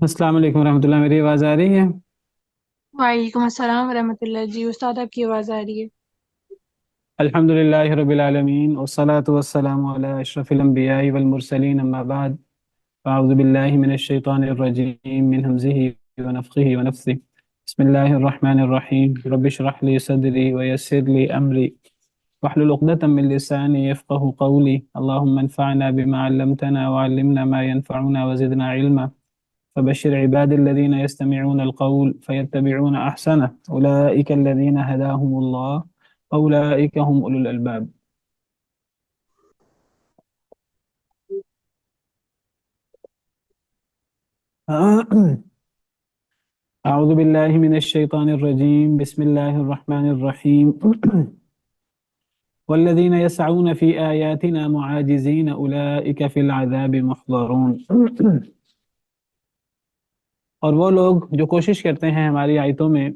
السلام علیکم ورحمۃ اللہ، میری آواز آ رہی ہے؟ وعلیکم السلام ورحمۃ اللہ جی، استاد آپ کی آواز آ رہی ہے۔ الحمد للہ رب العالمین والصلاة والسلام علی اشرف الانبیاء والمرسلین، اما بعد فاعوذ باللہ من الشیطان الرجیم من ہمزہ ونفخہ ونفثہ۔ بسم اللہ الرحمن الرحیم، رب اشرح لی صدری ویسر لی امری واحلل عقدۃ من لسانی یفقہوا قولی، اللہم انفعنا بما علمتنا وعلمنا ما ينفعنا وزدنا علما، فبشر عباد الذين يستمعون القول فيتبعون أحسنه أولئك الذين هداهم الله أولئك هم أولو الألباب. أعوذ بالله من الشيطان الرجيم، بسم الله الرحمن الرحيم. والذين يسعون في آياتنا معاجزين أولئك في العذاب محضرون. اور وہ لوگ جو کوشش کرتے ہیں ہماری آیتوں میں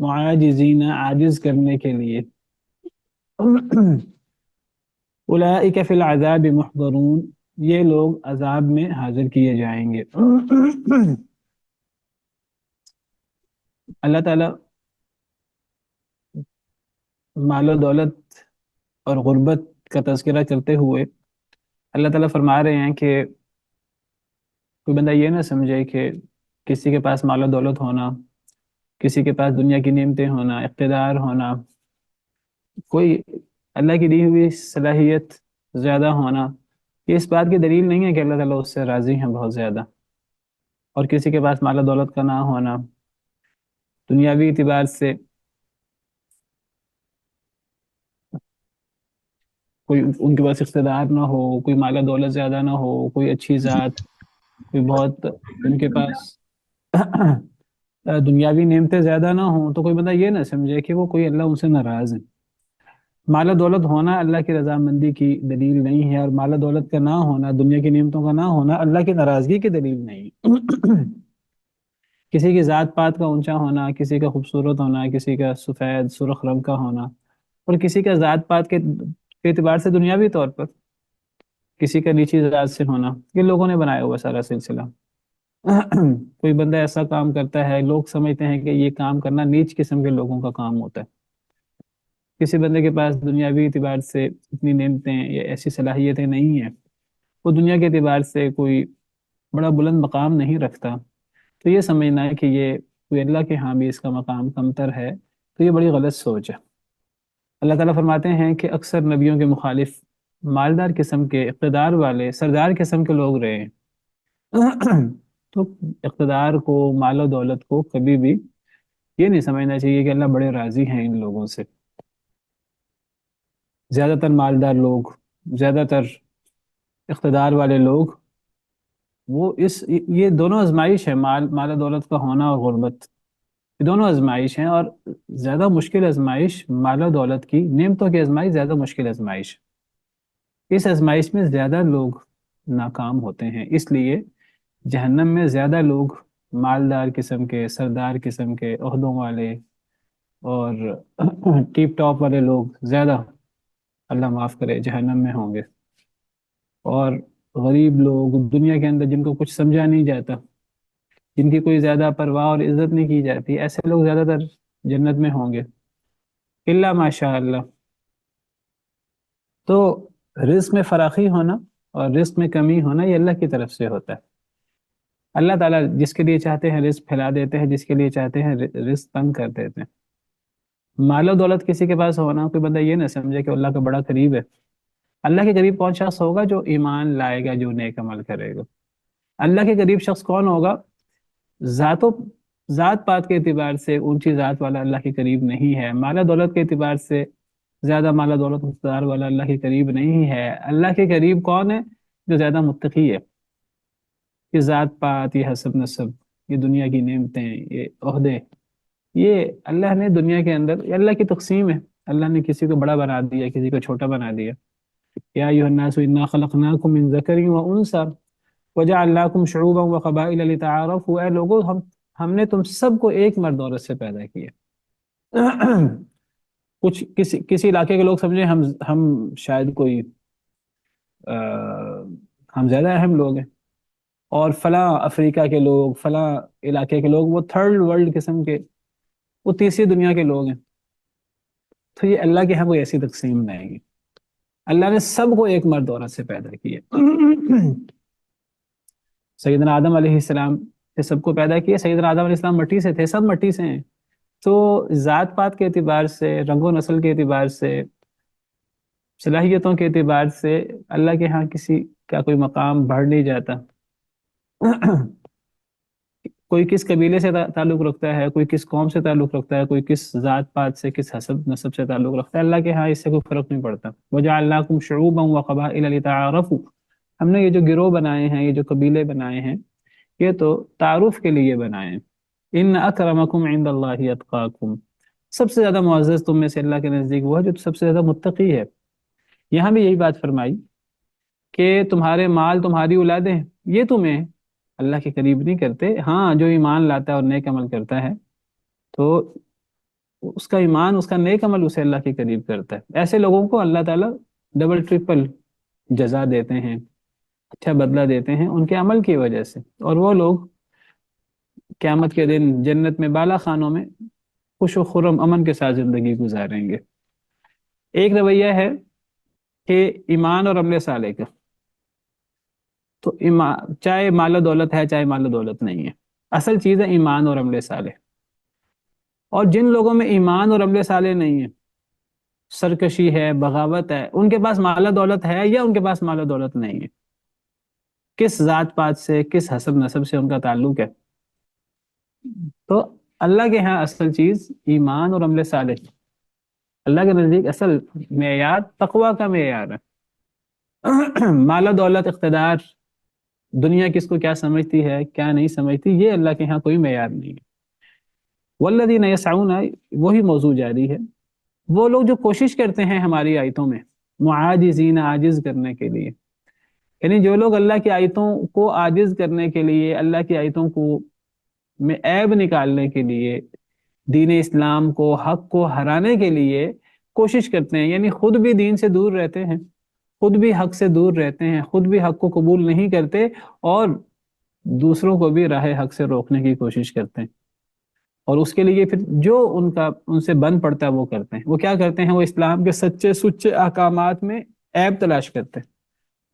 معاجزین، عاجز کرنے کے لیے، اولئک فی العذاب محضرون، یہ لوگ عذاب میں حاضر کیے جائیں گے۔ اللہ تعالیٰ مال و دولت اور غربت کا تذکرہ کرتے ہوئے اللہ تعالیٰ فرما رہے ہیں کہ کوئی بندہ یہ نہ سمجھے کہ کسی کے پاس مال و دولت ہونا، کسی کے پاس دنیا کی نعمتیں ہونا، اقتدار ہونا، کوئی اللہ کی دی ہوئی صلاحیت زیادہ ہونا، یہ اس بات کی دلیل نہیں ہے کہ اللہ تعالیٰ اس سے راضی ہیں بہت زیادہ۔ اور کسی کے پاس مال و دولت کا نہ ہونا دنیاوی اعتبار سے، کوئی ان کے پاس اقتدار نہ ہو، کوئی مال و دولت زیادہ نہ ہو، کوئی اچھی ذات، کوئی بہت ان کے پاس دنیاوی نعمتیں زیادہ نہ ہوں، تو کوئی بندہ یہ نہ سمجھے کہ وہ کوئی اللہ ان سے ناراض ہے۔ مال و دولت ہونا اللہ کی رضامندی کی دلیل نہیں ہے، اور مال و دولت کا نہ ہونا، دنیا کی نعمتوں کا نہ ہونا اللہ کی ناراضگی کی دلیل نہیں۔ کسی کی ذات پات کا اونچا ہونا، کسی کا خوبصورت ہونا، کسی کا سفید سرخ رنگ کا ہونا، اور کسی کا ذات پات کے اعتبار سے دنیاوی طور پر کسی کا نیچی ذات سے ہونا، یہ لوگوں نے بنایا ہوا سارا سلسلہ۔ کوئی بندہ ایسا کام کرتا ہے، لوگ سمجھتے ہیں کہ یہ کام کرنا نیچ قسم کے لوگوں کا کام ہوتا ہے۔ کسی بندے کے پاس دنیاوی اعتبار سے اتنی نعمتیں یا ایسی صلاحیتیں نہیں ہیں، وہ دنیا کے اعتبار سے کوئی بڑا بلند مقام نہیں رکھتا، تو یہ سمجھنا ہے کہ یہ کوئی اللہ کے ہاں بھی اس کا مقام کمتر ہے، تو یہ بڑی غلط سوچ ہے۔ اللہ تعالیٰ فرماتے ہیں کہ اکثر نبیوں کے مخالف مالدار قسم کے، اقتدار والے سردار قسم کے لوگ رہے ہیں۔ تو اقتدار کو، مال و دولت کو کبھی بھی یہ نہیں سمجھنا چاہیے کہ اللہ بڑے راضی ہیں ان لوگوں سے۔ زیادہ تر مالدار لوگ، زیادہ تر اقتدار والے لوگ، وہ یہ دونوں آزمائش ہے، مال و دولت کا ہونا اور غربت، یہ دونوں آزمائش ہیں، اور زیادہ مشکل آزمائش مال و دولت کی، نعمتوں کی آزمائش زیادہ مشکل آزمائش۔ اس آزمائش میں زیادہ لوگ ناکام ہوتے ہیں، اس لیے جہنم میں زیادہ لوگ مالدار قسم کے، سردار قسم کے، عہدوں والے اور ٹیپ ٹاپ والے لوگ زیادہ، اللہ معاف کرے، جہنم میں ہوں گے۔ اور غریب لوگ دنیا کے اندر جن کو کچھ سمجھا نہیں جاتا، جن کی کوئی زیادہ پرواہ اور عزت نہیں کی جاتی، ایسے لوگ زیادہ تر جنت میں ہوں گے، الا ماشاء اللہ۔ تو رزق میں فراخی ہونا اور رزق میں کمی ہونا یہ اللہ کی طرف سے ہوتا ہے۔ اللہ تعالیٰ جس کے لیے چاہتے ہیں رزق پھیلا دیتے ہیں، جس کے لیے چاہتے ہیں رزق تنگ کر دیتے ہیں۔ مال و دولت کسی کے پاس ہونا، کوئی بندہ یہ نہ سمجھے کہ اللہ کا بڑا قریب ہے۔ اللہ کے قریب کون شخص ہوگا؟ جو ایمان لائے گا، جو نیک عمل کرے گا۔ اللہ کے قریب شخص کون ہوگا؟ ذات و ذات پات کے اعتبار سے اونچی ذات والا اللہ کے قریب نہیں ہے، مال و دولت کے اعتبار سے زیادہ مال و دولت اقتدار والا اللہ کے قریب نہیں ہے۔ اللہ کے قریب کون ہے؟ جو زیادہ متقی ہے۔ یہ ذات پات، یہ حسب نسب، یہ دنیا کی نعمتیں، یہ عہدے، یہ اللہ نے دنیا کے اندر، یہ اللہ کی تقسیم ہے۔ اللہ نے کسی کو بڑا بنا دیا، کسی کو چھوٹا بنا دیا۔ یا ایھا الناس انا خلقناکم من ذکر و انثی وجعلناکم شعوبا وقبائل لتعارفوا، اے لوگوں، ہم نے تم سب کو ایک مرد عورت سے پیدا کیا۔ کچھ کسی علاقے کے لوگ سمجھیں ہم شاید کوئی ہم زیادہ اہم لوگ ہیں، اور فلاں افریقہ کے لوگ، فلاں علاقے کے لوگ وہ تھرڈ ورلڈ قسم کے، وہ تیسری دنیا کے لوگ ہیں. تو یہ اللہ کے ہاں کوئی ایسی تقسیم نہیں ہے. اللہ نے سب کو ایک مرد عورت سے پیدا کیا. سیدنا آدم علیہ السلام سے سب کو پیدا کیا. سیدنا آدم علیہ السلام مٹی سے تھے، سب مٹی سے ہیں. تو ذات پات کے اعتبار سے، رنگ و نسل کے اعتبار سے، صلاحیتوں کے اعتبار سے اللہ کے ہاں کسی کا کوئی مقام بڑھ نہیں جاتا. کوئی کس قبیلے سے تعلق رکھتا ہے، کوئی کس قوم سے تعلق رکھتا ہے، کوئی کس ذات پات سے، کس حسب نسب سے تعلق رکھتا ہے، اللہ کے ہاں اس سے کوئی فرق نہیں پڑتا. وَجَعَلْنَاكُمْ شُعُوبًا وَقَبَائِلَ لِتَعَارَفُوا. ہم نے یہ جو گروہ بنائے ہیں، یہ جو قبیلے بنائے ہیں، یہ تو تعارف کے لیے بنائے ہیں. ان اکرمکم عند اللہ اتقاکم. سب سے زیادہ معزز تم میں سے اللہ کے نزدیک وہ ہے جو سب سے زیادہ متقی ہے. یہاں بھی یہی بات فرمائی کہ تمہارے مال، تمہاری اولادیں، یہ تمہیں اللہ کے قریب نہیں کرتے. ہاں، جو ایمان لاتا ہے اور نیک عمل کرتا ہے تو اس کا ایمان، اس کا نیک عمل اسے اللہ کے قریب کرتا ہے. ایسے لوگوں کو اللہ تعالیٰ ڈبل ٹرپل جزا دیتے ہیں، اچھا بدلہ دیتے ہیں ان کے عمل کی وجہ سے. اور وہ لوگ قیامت کے دن جنت میں بالا خانوں میں خوش و خرم امن کے ساتھ زندگی گزاریں گے. ایک رویہ ہے کہ ایمان اور عمل صالح کا. تو ایمان، چاہے مال و دولت ہے چاہے مال و دولت نہیں ہے، اصل چیز ہے ایمان اور عمل صالح. اور جن لوگوں میں ایمان اور عمل صالح نہیں ہے، سرکشی ہے، بغاوت ہے، ان کے پاس مال و دولت ہے یا ان کے پاس مال و دولت نہیں ہے، کس ذات پات سے، کس حسب نسب سے ان کا تعلق ہے. تو اللہ کے ہاں اصل چیز ایمان اور عمل صالح. اللہ کے نزدیک اصل معیار تقوی کا معیار ہے. مال و دولت، اقتدار، دنیا کس کو کیا سمجھتی ہے کیا نہیں سمجھتی، یہ اللہ کے ہاں کوئی معیار نہیں ہے. والذین یسعون، وہی موضوع جاری ہے. وہ لوگ جو کوشش کرتے ہیں ہماری آیتوں میں معاجزین، عاجز کرنے کے لیے، یعنی جو لوگ اللہ کی آیتوں کو عاجز کرنے کے لیے، اللہ کی آیتوں کو میں عیب نکالنے کے لیے، دین اسلام کو، حق کو ہرانے کے لیے کوشش کرتے ہیں، یعنی خود بھی دین سے دور رہتے ہیں، خود بھی حق سے دور رہتے ہیں، خود بھی حق کو قبول نہیں کرتے، اور دوسروں کو بھی راہ حق سے روکنے کی کوشش کرتے ہیں. اور اس کے لیے پھر جو ان سے بن پڑتا ہے وہ کرتے ہیں. وہ کیا کرتے ہیں؟ وہ اسلام کے سچے سچے احکامات میں عیب تلاش کرتے ہیں.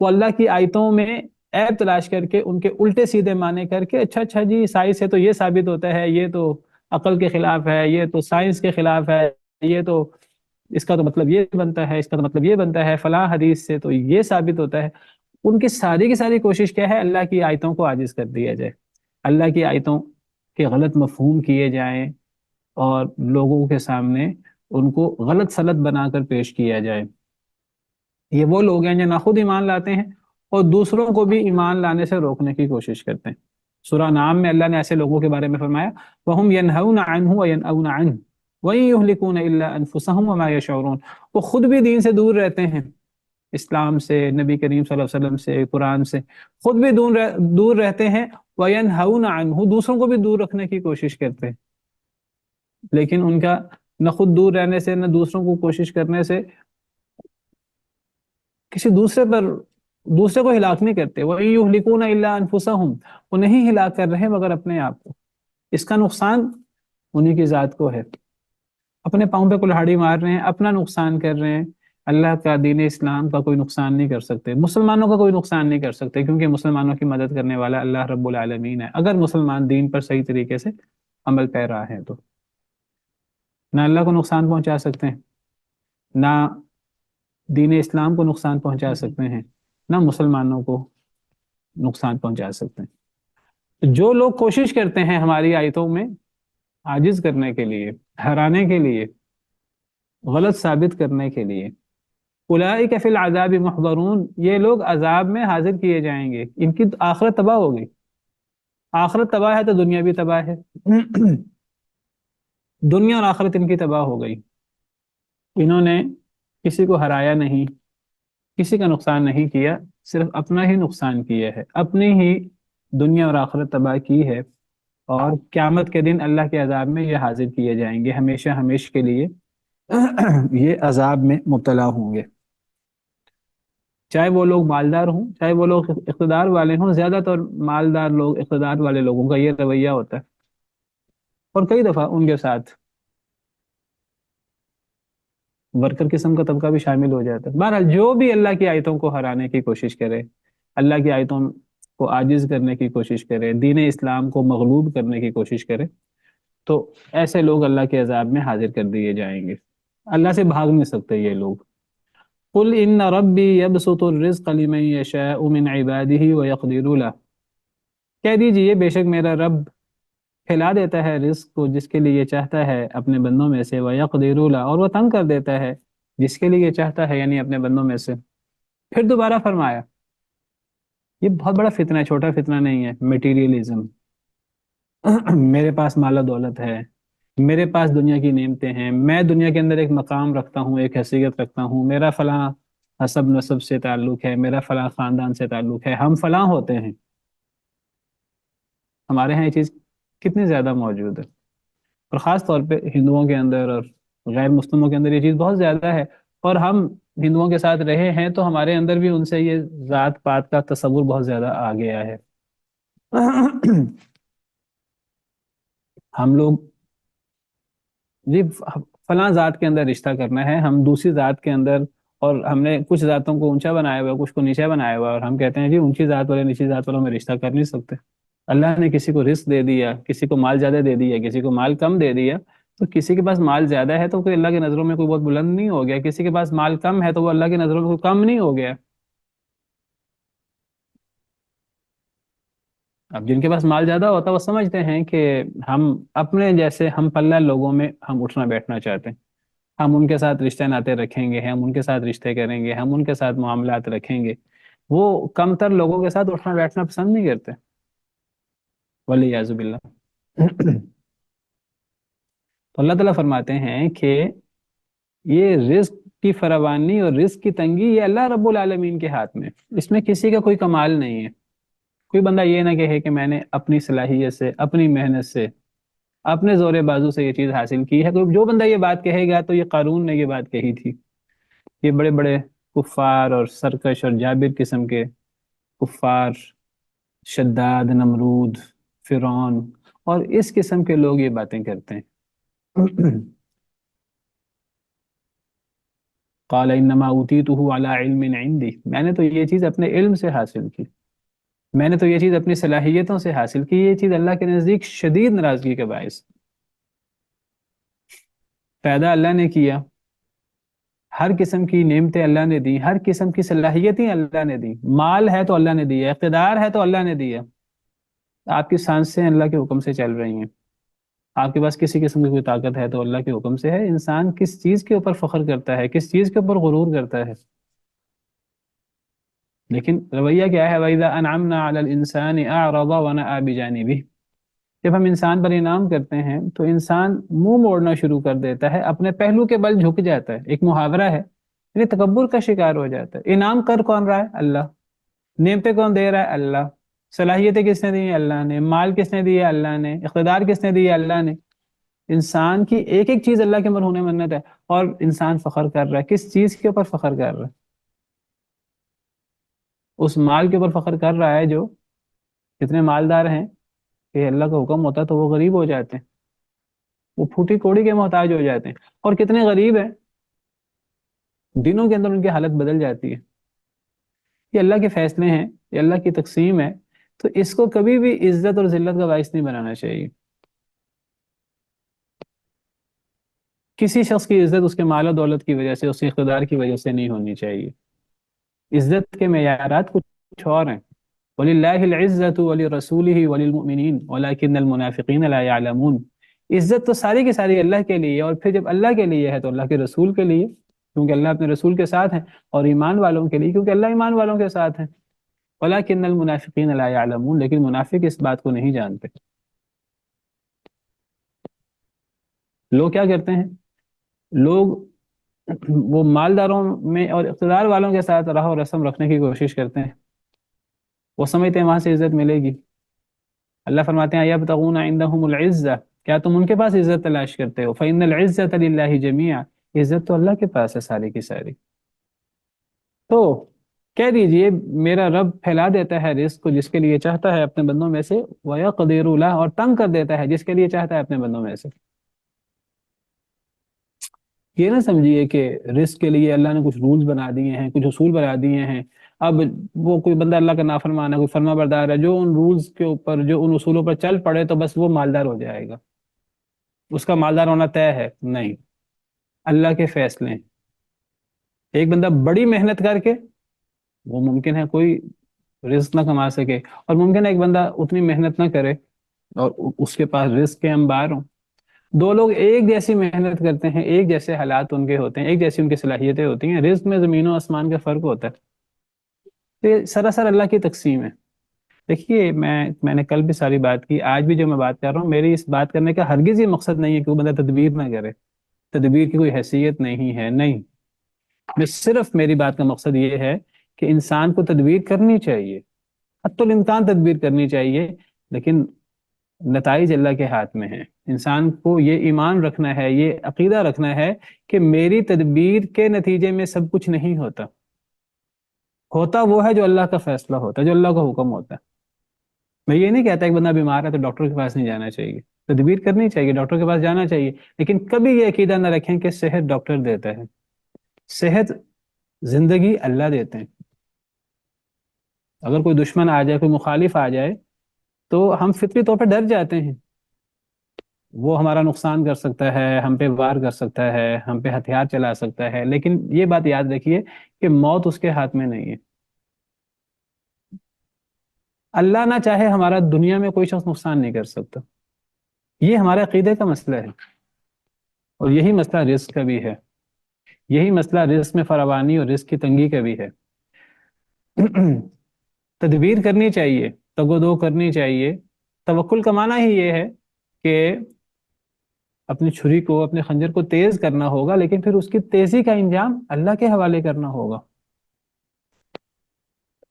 وہ اللہ کی آیتوں میں عیب تلاش کر کے ان کے الٹے سیدھے معنی کر کے، اچھا جی سائنس سے تو یہ ثابت ہوتا ہے، یہ تو عقل کے خلاف ہے، یہ تو سائنس کے خلاف ہے، یہ تو اس کا تو مطلب یہ بنتا ہے، اس کا تو مطلب یہ بنتا ہے، فلاں حدیث سے تو یہ ثابت ہوتا ہے. ان کی ساری کوشش کیا ہے؟ اللہ کی آیتوں کو عاجز کر دیا جائے، اللہ کی آیتوں کے غلط مفہوم کیے جائیں اور لوگوں کے سامنے ان کو غلط سلط بنا کر پیش کیا جائے. یہ وہ لوگ ہیں جو نہ خود ایمان لاتے ہیں اور دوسروں کو بھی ایمان لانے سے روکنے کی کوشش کرتے ہیں. سورہ نام میں اللہ نے ایسے لوگوں کے بارے میں فرمایا وَهُمْ يَنْهَوْنَ عَنْهُ وَيَنْأَوْنَ عَنْهُ وَإِنْ يُهْلِكُونَ إِلَّا أَنفُسَهُمْ وَمَا يَشْعُرُونَ. وہ خود بھی دین سے دور رہتے ہیں، اسلام سے، نبی کریم صلی اللہ علیہ وسلم سے، قرآن سے خود بھی دور رہتے ہیں. وَيَنْهَوْنَ عَنْهُ، دوسروں کو بھی دور رکھنے کی کوشش کرتے ہیں، لیکن ان کا نہ خود دور رہنے سے نہ دوسروں کو کوشش کرنے سے کسی دوسرے کو ہلاک نہیں کرتے. وَإِن يُهْلِكُونَ إِلَّا أَنفُسَهُمْ، وہ نہیں ہلاک کر رہے مگر اپنے آپ کو. اس کا نقصان انہی کی ذات کو ہے. اپنے پاؤں پہ کلہاڑی مار رہے ہیں، اپنا نقصان کر رہے ہیں. اللہ کا دین اسلام کا کوئی نقصان نہیں کر سکتے، مسلمانوں کا کوئی نقصان نہیں کر سکتے، کیونکہ مسلمانوں کی مدد کرنے والا اللہ رب العالمین ہے. اگر مسلمان دین پر صحیح طریقے سے عمل پیرا ہے تو نہ اللہ کو نقصان پہنچا سکتے ہیں، نہ دین اسلام کو نقصان پہنچا سکتے ہیں، نہ مسلمانوں کو نقصان پہنچا سکتے ہیں. جو لوگ کوشش کرتے ہیں ہماری آیتوں میں عاجز کرنے کے لیے، ہرانے کے لیے، غلط ثابت کرنے کے لیے، اولئک فی العذاب محضرون، یہ لوگ عذاب میں حاضر کیے جائیں گے. ان کی آخرت تباہ ہو گئی. آخرت تباہ ہے تو دنیا بھی تباہ ہے. دنیا اور آخرت ان کی تباہ ہو گئی. انہوں نے کسی کو ہرایا نہیں، کسی کا نقصان نہیں کیا، صرف اپنا ہی نقصان کیا ہے، اپنی ہی دنیا اور آخرت تباہ کی ہے. اور قیامت کے دن اللہ کے عذاب میں یہ حاضر کیے جائیں گے، ہمیشہ ہمیشہ کے لیے یہ عذاب میں مبتلا ہوں گے. چاہے وہ لوگ مالدار ہوں، چاہے وہ لوگ اقتدار والے ہوں، زیادہ تر مالدار لوگ، اقتدار والے لوگوں کا یہ رویہ ہوتا ہے، اور کئی دفعہ ان کے ساتھ ورکر قسم کا طبقہ بھی شامل ہو جاتا ہے۔ بہرحال جو بھی اللہ کی آیتوں کو ہرانے کی کوشش کرے، اللہ کی آیتوں کو عاجز کرنے کی کوشش کرے، دین اسلام کو مغلوب کرنے کی کوشش کرے، تو ایسے لوگ اللہ کے عذاب میں حاضر کر دیے جائیں گے۔ اللہ سے بھاگ نہیں سکتے یہ لوگ۔ قل ان ربی یبسط الرزق لمن یشاء من عباده ویقدر له، کہہ دیجئے بے شک میرا رب پھیلا دیتا ہے رزق کو جس کے لیے چاہتا ہے اپنے بندوں میں سے، ویقدر له، اور وہ تنگ کر دیتا ہے جس کے لیے چاہتا ہے، یعنی اپنے بندوں میں سے۔ پھر دوبارہ فرمایا، یہ بہت بڑا فتنہ ہے، چھوٹا فتنہ نہیں ہے، میٹیریلزم۔ میرے پاس مال و دولت ہے، میرے پاس دنیا کی نعمتیں ہیں، میں دنیا کے اندر ایک مقام رکھتا ہوں، ایک حیثیت رکھتا ہوں، میرا فلاں حسب نسب سے تعلق ہے، میرا فلاں خاندان سے تعلق ہے، ہم فلاں ہوتے ہیں۔ ہمارے ہاں یہ چیز کتنی زیادہ موجود ہے، اور خاص طور پہ ہندوؤں کے اندر اور غیر مسلموں کے اندر یہ چیز بہت زیادہ ہے، اور ہم ہندوؤں کے ساتھ رہے ہیں تو ہمارے اندر بھی ان سے یہ ذات پات کا تصور بہت زیادہ آ گیا ہے۔ ہم لوگ جی فلاں ذات کے اندر رشتہ کرنا ہے، ہم دوسری ذات کے اندر، اور ہم نے کچھ ذاتوں کو اونچا بنایا ہوا ہے، کچھ کو نیچا بنایا ہوا ہے، اور ہم کہتے ہیں جی اونچی ذات والے نیچی ذات والوں میں رشتہ کر نہیں سکتے۔ اللہ نے کسی کو رزق دے دیا، کسی کو مال زیادہ دے دیا، کسی کو مال کم دے دیا، تو کسی کے پاس مال زیادہ ہے تو کوئی اللہ کی نظروں میں کوئی بہت بلند نہیں ہو گیا، کسی کے پاس مال کم ہے تو وہ اللہ کی نظروں میں کوئی کم نہیں ہو گیا۔ اب جن کے پاس مال زیادہ ہوتا ہے وہ سمجھتے ہیں کہ ہم اپنے جیسے ہم پلہ لوگوں میں ہم اٹھنا بیٹھنا چاہتے ہیں، ہم ان کے ساتھ رشتے ناطے رکھیں گے، ہم ان کے ساتھ رشتے کریں گے، ہم ان کے ساتھ معاملات رکھیں گے۔ وہ کم تر لوگوں کے ساتھ اٹھنا بیٹھنا پسند نہیں کرتے، والعیاذ باللہ۔ تو اللہ تعالیٰ فرماتے ہیں کہ یہ رزق کی فراوانی اور رزق کی تنگی یہ اللہ رب العالمین کے ہاتھ میں، اس میں کسی کا کوئی کمال نہیں ہے۔ کوئی بندہ یہ نہ کہے کہ میں نے اپنی صلاحیت سے، اپنی محنت سے، اپنے زور بازو سے یہ چیز حاصل کی ہے۔ جو بندہ یہ بات کہے گا تو یہ قارون نے یہ بات کہی تھی، یہ بڑے بڑے کفار اور سرکش اور جابر قسم کے کفار، شداد، نمرود، فرعون اور اس قسم کے لوگ یہ باتیں کرتے ہیں۔ قال انما اوتیتہ علی علم عندی، میں نے تو یہ چیز اپنے علم سے حاصل کی، میں نے تو یہ چیز اپنی صلاحیتوں سے حاصل کی، یہ چیز اللہ کے نزدیک شدید ناراضگی کا باعث۔ پیدا اللہ نے کیا، ہر قسم کی نعمتیں اللہ نے دی، ہر قسم کی صلاحیتیں اللہ نے دی، مال ہے تو اللہ نے دیا، اقتدار ہے تو اللہ نے دیا، آپ کی سانسیں اللہ کے حکم سے چل رہی ہیں، آپ کے پاس کسی قسم کی کوئی طاقت ہے تو اللہ کے حکم سے ہے۔ انسان کس چیز کے اوپر فخر کرتا ہے، کس چیز کے اوپر غرور کرتا ہے؟ لیکن رویہ کیا ہے؟ وَإِذَا أَنْعَمْنَا عَلَى الْإِنسَانِ أَعْرَضَ وَنَأَى بِجَانِبِهِ، جب ہم انسان پر انعام کرتے ہیں تو انسان منہ موڑنا شروع کر دیتا ہے، اپنے پہلو کے بل جھک جاتا ہے۔ ایک محاورہ ہے، یعنی تکبر کا شکار ہو جاتا ہے۔ انعام کر کون رہا ہے؟ اللہ۔ نعمتیں کون دے رہا ہے؟ اللہ۔ صلاحیتیں کس نے دی ہیں؟ اللہ نے۔ مال کس نے دی ہے؟ اللہ نے۔ اقتدار کس نے دی ہے؟ اللہ نے۔ انسان کی ایک ایک چیز اللہ کے مرہون منت ہے، اور انسان فخر کر رہا ہے۔ کس چیز کے اوپر فخر کر رہا ہے؟ اس مال کے اوپر فخر کر رہا ہے جو کتنے مالدار ہیں کہ اللہ کا حکم ہوتا ہے تو وہ غریب ہو جاتے ہیں، وہ پھوٹی کوڑی کے محتاج ہو جاتے ہیں، اور کتنے غریب ہیں دنوں کے اندر ان کی حالت بدل جاتی ہے۔ یہ اللہ کے فیصلے ہیں، یہ اللہ کی تقسیم ہے، تو اس کو کبھی بھی عزت اور ذلت کا باعث نہیں بنانا چاہیے۔ کسی شخص کی عزت اس کے مال و دولت کی وجہ سے، اس کے اقتدار کی وجہ سے نہیں ہونی چاہیے۔ عزت کے معیارات کچھ اور ہیں۔ وَلِلَّهِ الْعِزَّةُ وَلِرَسُولِهِ وَلِلْمُؤْمِنِينَ وَلَكِنَّ الْمُنَافِقِينَ لَا يَعْلَمُونَ، عزت تو ساری کی ساری اللہ کے لیے، اور پھر جب اللہ کے لیے ہے تو اللہ کے رسول کے لیے، کیونکہ اللہ اپنے رسول کے ساتھ ہیں، اور ایمان والوں کے لیے کیونکہ اللہ ایمان والوں کے ساتھ ہیں۔ وَلَكِنَّ الْمُنَافِقِينَ لَا يَعْلَمُونَ، لیکن منافق اس بات کو نہیں جانتے۔ لوگ کیا کرتے ہیں؟ لوگ وہ مالداروں میں اور اقتدار والوں کے ساتھ راہ و رسم رکھنے کی کوشش کرتے ہیں، وہ سمجھتے ہیں وہاں سے عزت ملے گی۔ اللہ فرماتے ہیں یبتغون عندهم العزہ، کیا تم ان کے پاس عزت تلاش کرتے ہو؟ فإن العزة للہ جمیعا، عزت تو اللہ کے پاس ہے ساری کی ساری۔ تو کہہ دیجئے میرا رب پھیلا دیتا ہے رزق کو جس کے لیے چاہتا ہے اپنے بندوں میں سے، وَيَقْدِرُ لَهُ، اور تنگ کر دیتا ہے جس کے لیے چاہتا ہے اپنے بندوں میں سے۔ یہ نہ سمجھیے کہ رزق کے لیے اللہ نے کچھ رولز بنا دیے ہیں، کچھ اصول بنا دیے ہیں، اب وہ کوئی بندہ اللہ کا نافرمان ہے، کوئی فرما بردار ہے، جو ان رولز کے اوپر، جو ان اصولوں پر چل پڑے تو بس وہ مالدار ہو جائے گا، اس کا مالدار ہونا طے ہے؟ نہیں، اللہ کے فیصلے ہیں۔ ایک بندہ بڑی محنت کر کے، وہ ممکن ہے کوئی رزق نہ کما سکے، اور ممکن ہے ایک بندہ اتنی محنت نہ کرے اور اس کے پاس رزق کے انبار ہوں۔ دو لوگ ایک جیسی محنت کرتے ہیں، ایک جیسے حالات ان کے ہوتے ہیں، ایک جیسی ان کی صلاحیتیں ہوتی ہیں، رزق میں زمین و آسمان کا فرق ہوتا ہے۔ تو یہ سراسر اللہ کی تقسیم ہے۔ دیکھیے میں نے کل بھی ساری بات کی، آج بھی جو میں بات کر رہا ہوں، میری اس بات کرنے کا ہرگز یہ مقصد نہیں ہے کہ وہ بندہ تدبیر نہ کرے، تدبیر کی کوئی حیثیت نہیں ہے، نہیں، میں صرف، میری بات کا مقصد یہ ہے کہ انسان کو تدبیر کرنی چاہیے، حتی الامکان تدبیر کرنی چاہیے، لیکن نتائج اللہ کے ہاتھ میں ہیں۔ انسان کو یہ ایمان رکھنا ہے، یہ عقیدہ رکھنا ہے کہ میری تدبیر کے نتیجے میں سب کچھ نہیں ہوتا، ہوتا وہ ہے جو اللہ کا فیصلہ ہوتا ہے، جو اللہ کا حکم ہوتا ہے۔ میں یہ نہیں کہتا ایک بندہ بیمار ہے تو ڈاکٹر کے پاس نہیں جانا چاہیے، تدبیر کرنی چاہیے، ڈاکٹر کے پاس جانا چاہیے، لیکن کبھی یہ عقیدہ نہ رکھیں کہ صحت ڈاکٹر دیتا ہے، صحت زندگی اللہ دیتے ہیں۔ اگر کوئی دشمن آ جائے، کوئی مخالف آ جائے تو ہم فطری طور پہ ڈر جاتے ہیں، وہ ہمارا نقصان کر سکتا ہے، ہم پہ وار کر سکتا ہے، ہم پہ ہتھیار چلا سکتا ہے، لیکن یہ بات یاد رکھیے کہ موت اس کے ہاتھ میں نہیں ہے۔ اللہ نہ چاہے ہمارا دنیا میں کوئی شخص نقصان نہیں کر سکتا، یہ ہمارے عقیدے کا مسئلہ ہے، اور یہی مسئلہ رزق کا بھی ہے، یہی مسئلہ رزق میں فراوانی اور رزق کی تنگی کا بھی ہے۔ تدبیر کرنی چاہیے، تگ و دو کرنی چاہیے۔ توکل کا معنی ہی یہ ہے کہ اپنی چھری کو، اپنے خنجر کو تیز کرنا ہوگا، لیکن پھر اس کی تیزی کا انجام اللہ کے حوالے کرنا ہوگا۔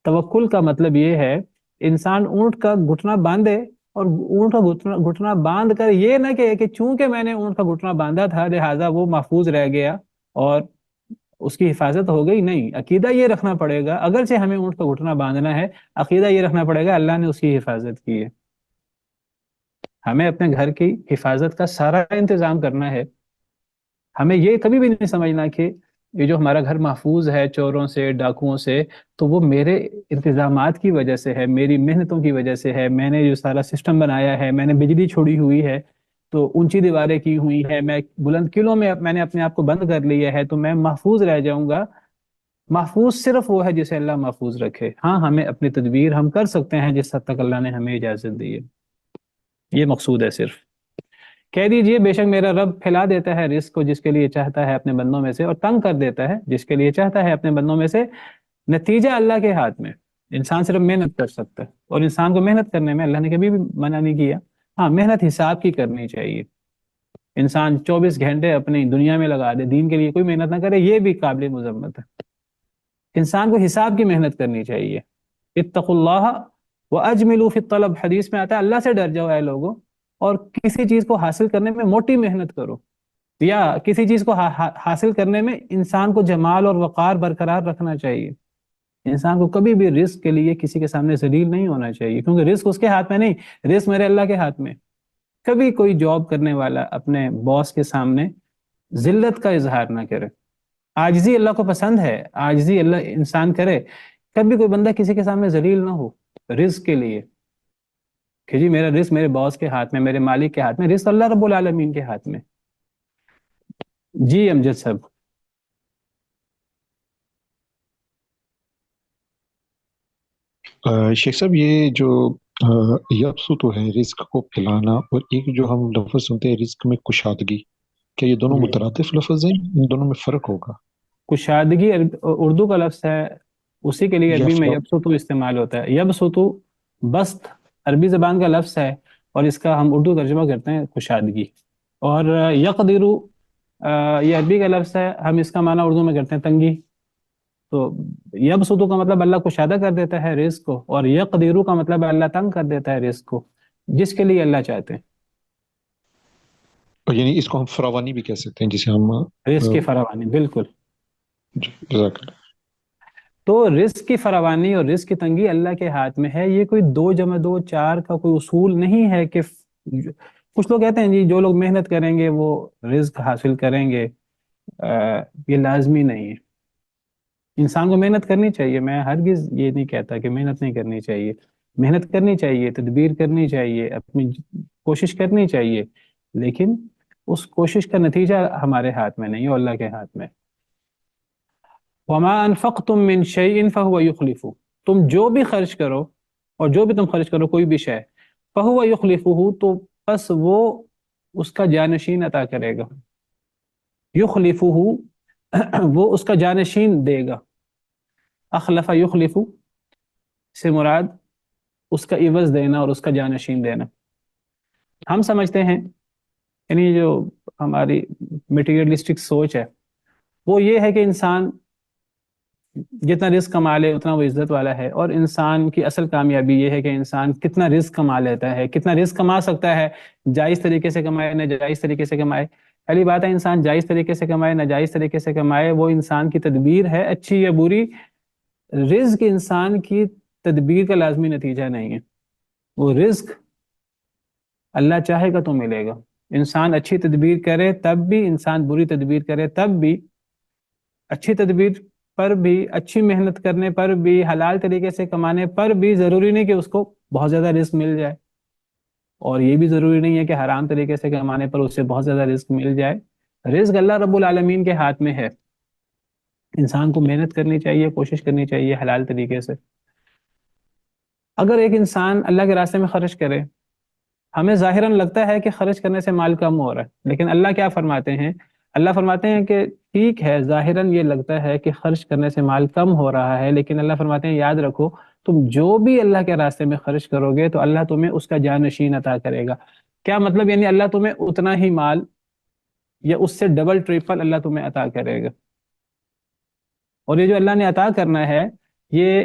توکل کا مطلب یہ ہے انسان اونٹ کا گھٹنا باندھے، اور اونٹ کا گھٹنا باندھ کر یہ نہ کہ چونکہ میں نے اونٹ کا گھٹنا باندھا تھا لہٰذا وہ محفوظ رہ گیا اور اس کی حفاظت ہو گئی، نہیں، عقیدہ یہ رکھنا پڑے گا، اگرچہ ہمیں اونٹ کا گھٹنا باندھنا ہے، عقیدہ یہ رکھنا پڑے گا اللہ نے اس کی حفاظت کی ہے۔ ہمیں اپنے گھر کی حفاظت کا سارا انتظام کرنا ہے، ہمیں یہ کبھی بھی نہیں سمجھنا کہ یہ جو ہمارا گھر محفوظ ہے چوروں سے، ڈاکوؤں سے، تو وہ میرے انتظامات کی وجہ سے ہے، میری محنتوں کی وجہ سے ہے، میں نے جو سارا سسٹم بنایا ہے، میں نے بجلی چھوڑی ہوئی ہے، تو اونچی دیواریں کی ہوئی ہے، میں بلند قلعوں میں نے اپنے آپ کو بند کر لیا ہے، تو میں محفوظ رہ جاؤں گا۔ محفوظ صرف وہ ہے جسے اللہ محفوظ رکھے۔ ہاں، ہمیں اپنی تدبیر ہم کر سکتے ہیں جس حد تک اللہ نے ہمیں اجازت دی ہے، یہ مقصود ہے صرف۔ کہہ دیجئے بے شک میرا رب پھیلا دیتا ہے رزق کو جس کے لیے چاہتا ہے اپنے بندوں میں سے، اور تنگ کر دیتا ہے جس کے لیے چاہتا ہے اپنے بندوں میں سے، نتیجہ اللہ کے ہاتھ میں۔ انسان صرف محنت کر سکتا ہے، اور انسان کو محنت کرنے میں اللہ نے کبھی بھی منع نہیں کیا، ہاں محنت حساب کی کرنی چاہیے۔ انسان 24 گھنٹے اپنی دنیا میں لگا دے، دین کے لیے کوئی محنت نہ کرے، یہ بھی قابل مذمت ہے۔ انسان کو حساب کی محنت کرنی چاہیے۔ اتقوا اللہ واجملوا فی الطلب، حدیث میں آتا ہے اللہ سے ڈر جاؤ اے لوگوں، اور کسی چیز کو حاصل کرنے میں موٹی محنت کرو، یا کسی چیز کو حاصل کرنے میں انسان کو جمال اور وقار برقرار رکھنا چاہیے۔ انسان کو کبھی بھی رزق کے لیے کسی کے سامنے ذلیل نہیں ہونا چاہیے، کیونکہ رزق اس کے ہاتھ میں نہیں، رزق میرے اللہ کے ہاتھ میں۔ کبھی کوئی جاب کرنے والا اپنے باس کے سامنے ذلت کا اظہار نہ کرے، عاجزی اللہ کو پسند ہے، عاجزی اللہ انسان کرے، کبھی کوئی بندہ کسی کے سامنے ذلیل نہ ہو رزق کے لیے، کہ جی میرا رزق میرے باس کے ہاتھ میں، میرے مالک کے ہاتھ میں، رزق اللہ رب العالمین کے ہاتھ میں۔ جی امجد صاحب۔ شیخ صاحب، یہ جو یبسو تو ہے رزق کو پھیلانا، اور ایک جو ہم لفظ سنتے ہیں رزق میں کشادگی، کیا یہ دونوں جی، مترادف لفظ ہیں؟ ان دونوں میں فرق ہوگا؟ کشادگی اردو کا لفظ ہے، اسی کے لیے عربی میں یفتا یبسطو استعمال ہوتا ہے۔ یبسطو بسط عربی زبان کا لفظ ہے، اور اس کا ہم اردو ترجمہ کرتے ہیں کشادگی۔ اور یقدرو یہ عربی کا لفظ ہے، ہم اس کا معنی اردو میں کرتے ہیں تنگی۔ تو یبسطو کا مطلب اللہ کشادہ کر دیتا ہے رزق کو، اور یقدرو کا مطلب اللہ تنگ کر دیتا ہے رزق کو جس کے لیے اللہ چاہتے ہیں۔ یعنی اس کو ہم فراوانی بھی کہہ سکتے ہیں، جسے ہم رزق کی فراوانی، بالکل۔ جزاک اللہ۔ تو رزق کی فراوانی اور رزق کی تنگی اللہ کے ہاتھ میں ہے. یہ کوئی 2+2=4 کا کوئی اصول نہیں ہے کہ کچھ لوگ کہتے ہیں جی جو لوگ محنت کریں گے وہ رزق حاصل کریں گے. یہ لازمی نہیں ہے. انسان کو محنت کرنی چاہیے، میں ہرگز یہ نہیں کہتا کہ محنت نہیں کرنی چاہیے. محنت کرنی چاہیے، تدبیر کرنی چاہیے، اپنی کوشش کرنی چاہیے، لیکن اس کوشش کا نتیجہ ہمارے ہاتھ میں نہیں ہے، اللہ کے ہاتھ میں. وَمَا أَنفَقْتُم مِّن شَيْءٍ فَهُوَ يُخْلِفُهُ، تم جو بھی خرچ کرو اور جو بھی تم خرچ کرو کوئی بھی شے، فَهُوَ يُخْلِفُهُ، تو بس وہ اس کا جانشین عطا کرے گا. يُخْلِفُهُ وہ اس کا جانشین دے گا. اخلف یخلف سے مراد اس کا عوض دینا اور اس کا جانشین دینا. ہم سمجھتے ہیں یعنی جو ہماری میٹیریلسٹک سوچ ہے وہ یہ ہے کہ انسان جتنا رزق کما لے اتنا وہ عزت والا ہے، اور انسان کی اصل کامیابی یہ ہے کہ انسان کتنا رزق کما لیتا ہے، کتنا رزق کما سکتا ہے، جائز طریقے سے کمائے ناجائز طریقے سے کمائے. پہلی بات ہے انسان جائز طریقے سے کمائے ناجائز طریقے سے کمائے وہ انسان کی تدبیر ہے، اچھی یا بری. رزق انسان کی تدبیر کا لازمی نتیجہ نہیں ہے. وہ رزق اللہ چاہے گا تو ملے گا. انسان اچھی تدبیر کرے تب بھی، انسان بری تدبیر کرے تب بھی، اچھی تدبیر پر بھی، اچھی محنت کرنے پر بھی، حلال طریقے سے کمانے پر بھی ضروری نہیں کہ اس کو بہت زیادہ رزق مل جائے، اور یہ بھی ضروری نہیں ہے کہ حرام طریقے سے کمانے پر اسے بہت زیادہ رزق مل جائے. رزق اللہ رب العالمین کے ہاتھ میں ہے. انسان کو محنت کرنی چاہیے، کوشش کرنی چاہیے حلال طریقے سے. اگر ایک انسان اللہ کے راستے میں خرچ کرے، ہمیں ظاہراً لگتا ہے کہ خرچ کرنے سے مال کم ہو رہا ہے، لیکن اللہ کیا فرماتے ہیں؟ اللہ فرماتے ہیں کہ ٹھیک ہے ظاہراً یہ لگتا ہے کہ خرچ کرنے سے مال کم ہو رہا ہے، لیکن اللہ فرماتے ہیں یاد رکھو تم جو بھی اللہ کے راستے میں خرچ کرو گے تو اللہ تمہیں اس کا جانشین عطا کرے گا. کیا مطلب؟ یعنی اللہ تمہیں اتنا ہی مال یا اس سے ڈبل ٹریپل اللہ تمہیں عطا کرے گا. اور یہ جو اللہ نے عطا کرنا ہے یہ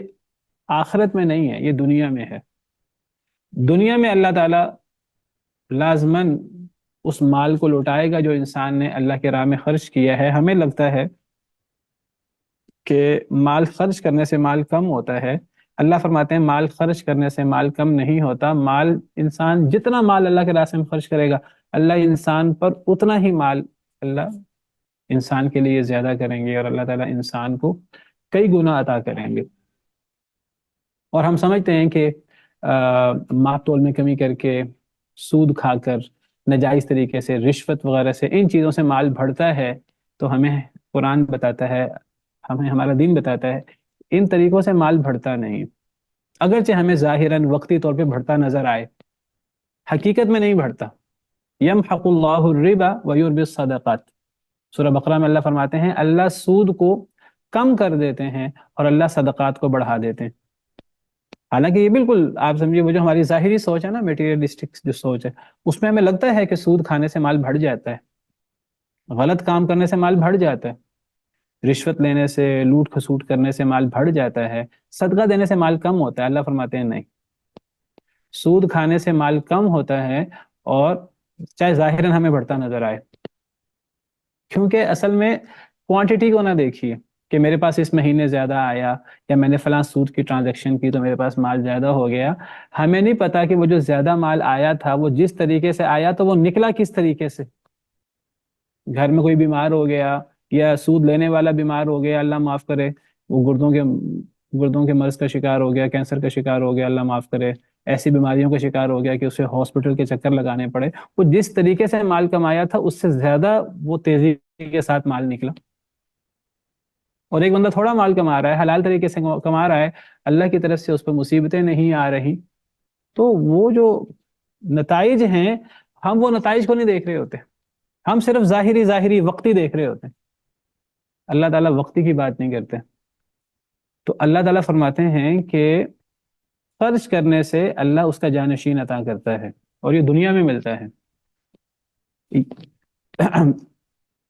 آخرت میں نہیں ہے، یہ دنیا میں ہے. دنیا میں اللہ تعالیٰ لازماً اس مال کو لوٹائے گا جو انسان نے اللہ کے راہ میں خرچ کیا ہے. ہمیں لگتا ہے کہ مال خرچ کرنے سے مال کم ہوتا ہے. اللہ فرماتے ہیں مال خرچ کرنے سے مال کم نہیں ہوتا. مال انسان جتنا مال اللہ کے راستے میں خرچ کرے گا اللہ انسان پر اتنا ہی مال اللہ انسان کے لیے زیادہ کریں گے، اور اللہ تعالیٰ انسان کو کئی گنا عطا کریں گے. اور ہم سمجھتے ہیں کہ ماپ تول میں کمی کر کے، سود کھا کر، ناجائز طریقے سے، رشوت وغیرہ سے، ان چیزوں سے مال بڑھتا ہے. تو ہمیں قرآن بتاتا ہے، ہمیں ہمارا دین بتاتا ہے ان طریقوں سے مال بڑھتا نہیں. اگرچہ ہمیں ظاہراً وقتی طور پہ بڑھتا نظر آئے، حقیقت میں نہیں بڑھتا. یمحق اللہ الربا ویربی الصدقات، سورہ بقرہ میں اللہ فرماتے ہیں اللہ سود کو کم کر دیتے ہیں اور اللہ صدقات کو بڑھا دیتے ہیں. حالانکہ یہ بالکل آپ سمجھیے وہ جو ہماری ظاہری سوچ ہے نا، میٹیریلسٹک جو سوچ ہے، اس میں ہمیں لگتا ہے کہ سود کھانے سے مال بڑھ جاتا ہے، غلط کام کرنے سے مال بڑھ جاتا ہے، رشوت لینے سے، لوٹ کھسوٹ کرنے سے مال بڑھ جاتا ہے، صدقہ دینے سے مال کم ہوتا ہے. اللہ فرماتے ہیں نہیں، سود کھانے سے مال کم ہوتا ہے، اور چاہے ظاہراً ہمیں بڑھتا نظر آئے. کیونکہ اصل میں کوانٹٹی کو نہ دیکھیے کہ میرے پاس اس مہینے زیادہ آیا یا میں نے فلاں سود کی ٹرانزیکشن کی تو میرے پاس مال زیادہ ہو گیا. ہمیں نہیں پتا کہ وہ جو زیادہ مال آیا تھا وہ جس طریقے سے آیا تو وہ نکلا کس طریقے سے. گھر میں کوئی بیمار ہو گیا یا سود لینے والا بیمار ہو گیا، اللہ معاف کرے، وہ گردوں کے مرض کا شکار ہو گیا، کینسر کا شکار ہو گیا، اللہ معاف کرے، ایسی بیماریوں کا شکار ہو گیا کہ اسے ہاسپٹل کے چکر لگانے پڑے. وہ جس طریقے سے مال کمایا تھا اس سے زیادہ وہ تیزی کے ساتھ مال نکلا. اور ایک بندہ تھوڑا مال کما رہا ہے، حلال طریقے سے کما رہا ہے، اللہ کی طرف سے اس پہ مصیبتیں نہیں آ رہی، تو وہ جو نتائج ہیں ہم وہ نتائج کو نہیں دیکھ رہے ہوتے، ہم صرف ظاہری وقتی دیکھ رہے ہوتے ہیں. اللہ تعالیٰ وقتی کی بات نہیں کرتے. تو اللہ تعالیٰ فرماتے ہیں کہ خرچ کرنے سے اللہ اس کا جانشین عطا کرتا ہے، اور یہ دنیا میں ملتا ہے.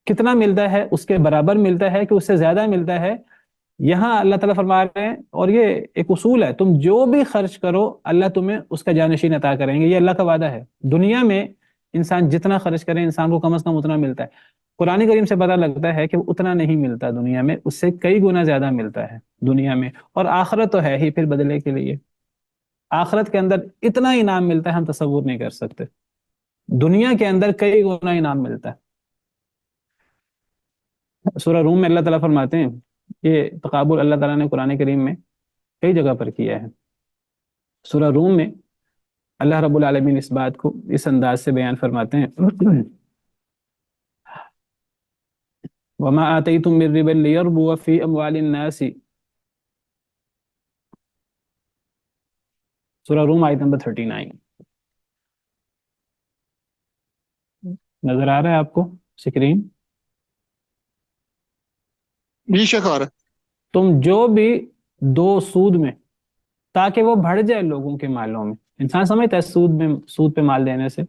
کتنا ملتا ہے؟ اس کے برابر ملتا ہے کہ اس سے زیادہ ملتا ہے. یہاں اللہ تعالیٰ فرما رہے ہیں، اور یہ ایک اصول ہے، تم جو بھی خرچ کرو اللہ تمہیں اس کا جانشین عطا کریں گے. یہ اللہ کا وعدہ ہے. دنیا میں انسان جتنا خرچ کرے انسان کو کم از کم اتنا ملتا ہے. قرآن کریم سے پتہ لگتا ہے کہ وہ اتنا نہیں ملتا دنیا میں، اس سے کئی گنا زیادہ ملتا ہے دنیا میں، اور آخرت تو ہے ہی پھر بدلے کے لیے۔ آخرت کے اندر اتنا انعام ملتا ہے ہم تصور نہیں کر سکتے، دنیا کے اندر کئی گنا انعام ملتا ہے۔ سورہ روم میں اللہ تعالیٰ فرماتے ہیں، یہ تقابل اللہ تعالیٰ نے قرآن کریم میں کئی جگہ پر کیا ہے۔ سورہ روم میں اللہ رب العالمین اس بات کو اس انداز سے بیان فرماتے ہیں، وَمَا آتَيْتُم مِّن رِّبًا لِّيَرْبُوَ فِي أَمْوَالِ النَّاسِ، سورہ روم آیت نمبر 39۔ نظر آ رہا ہے آپ کو سکرین؟ بے شک آ رہا ہے۔ تم جو بھی دو سود میں، تاکہ وہ بڑھ جائے لوگوں کے مالوں میں۔ انسان سمجھتا ہے سود پہ مال دینے سے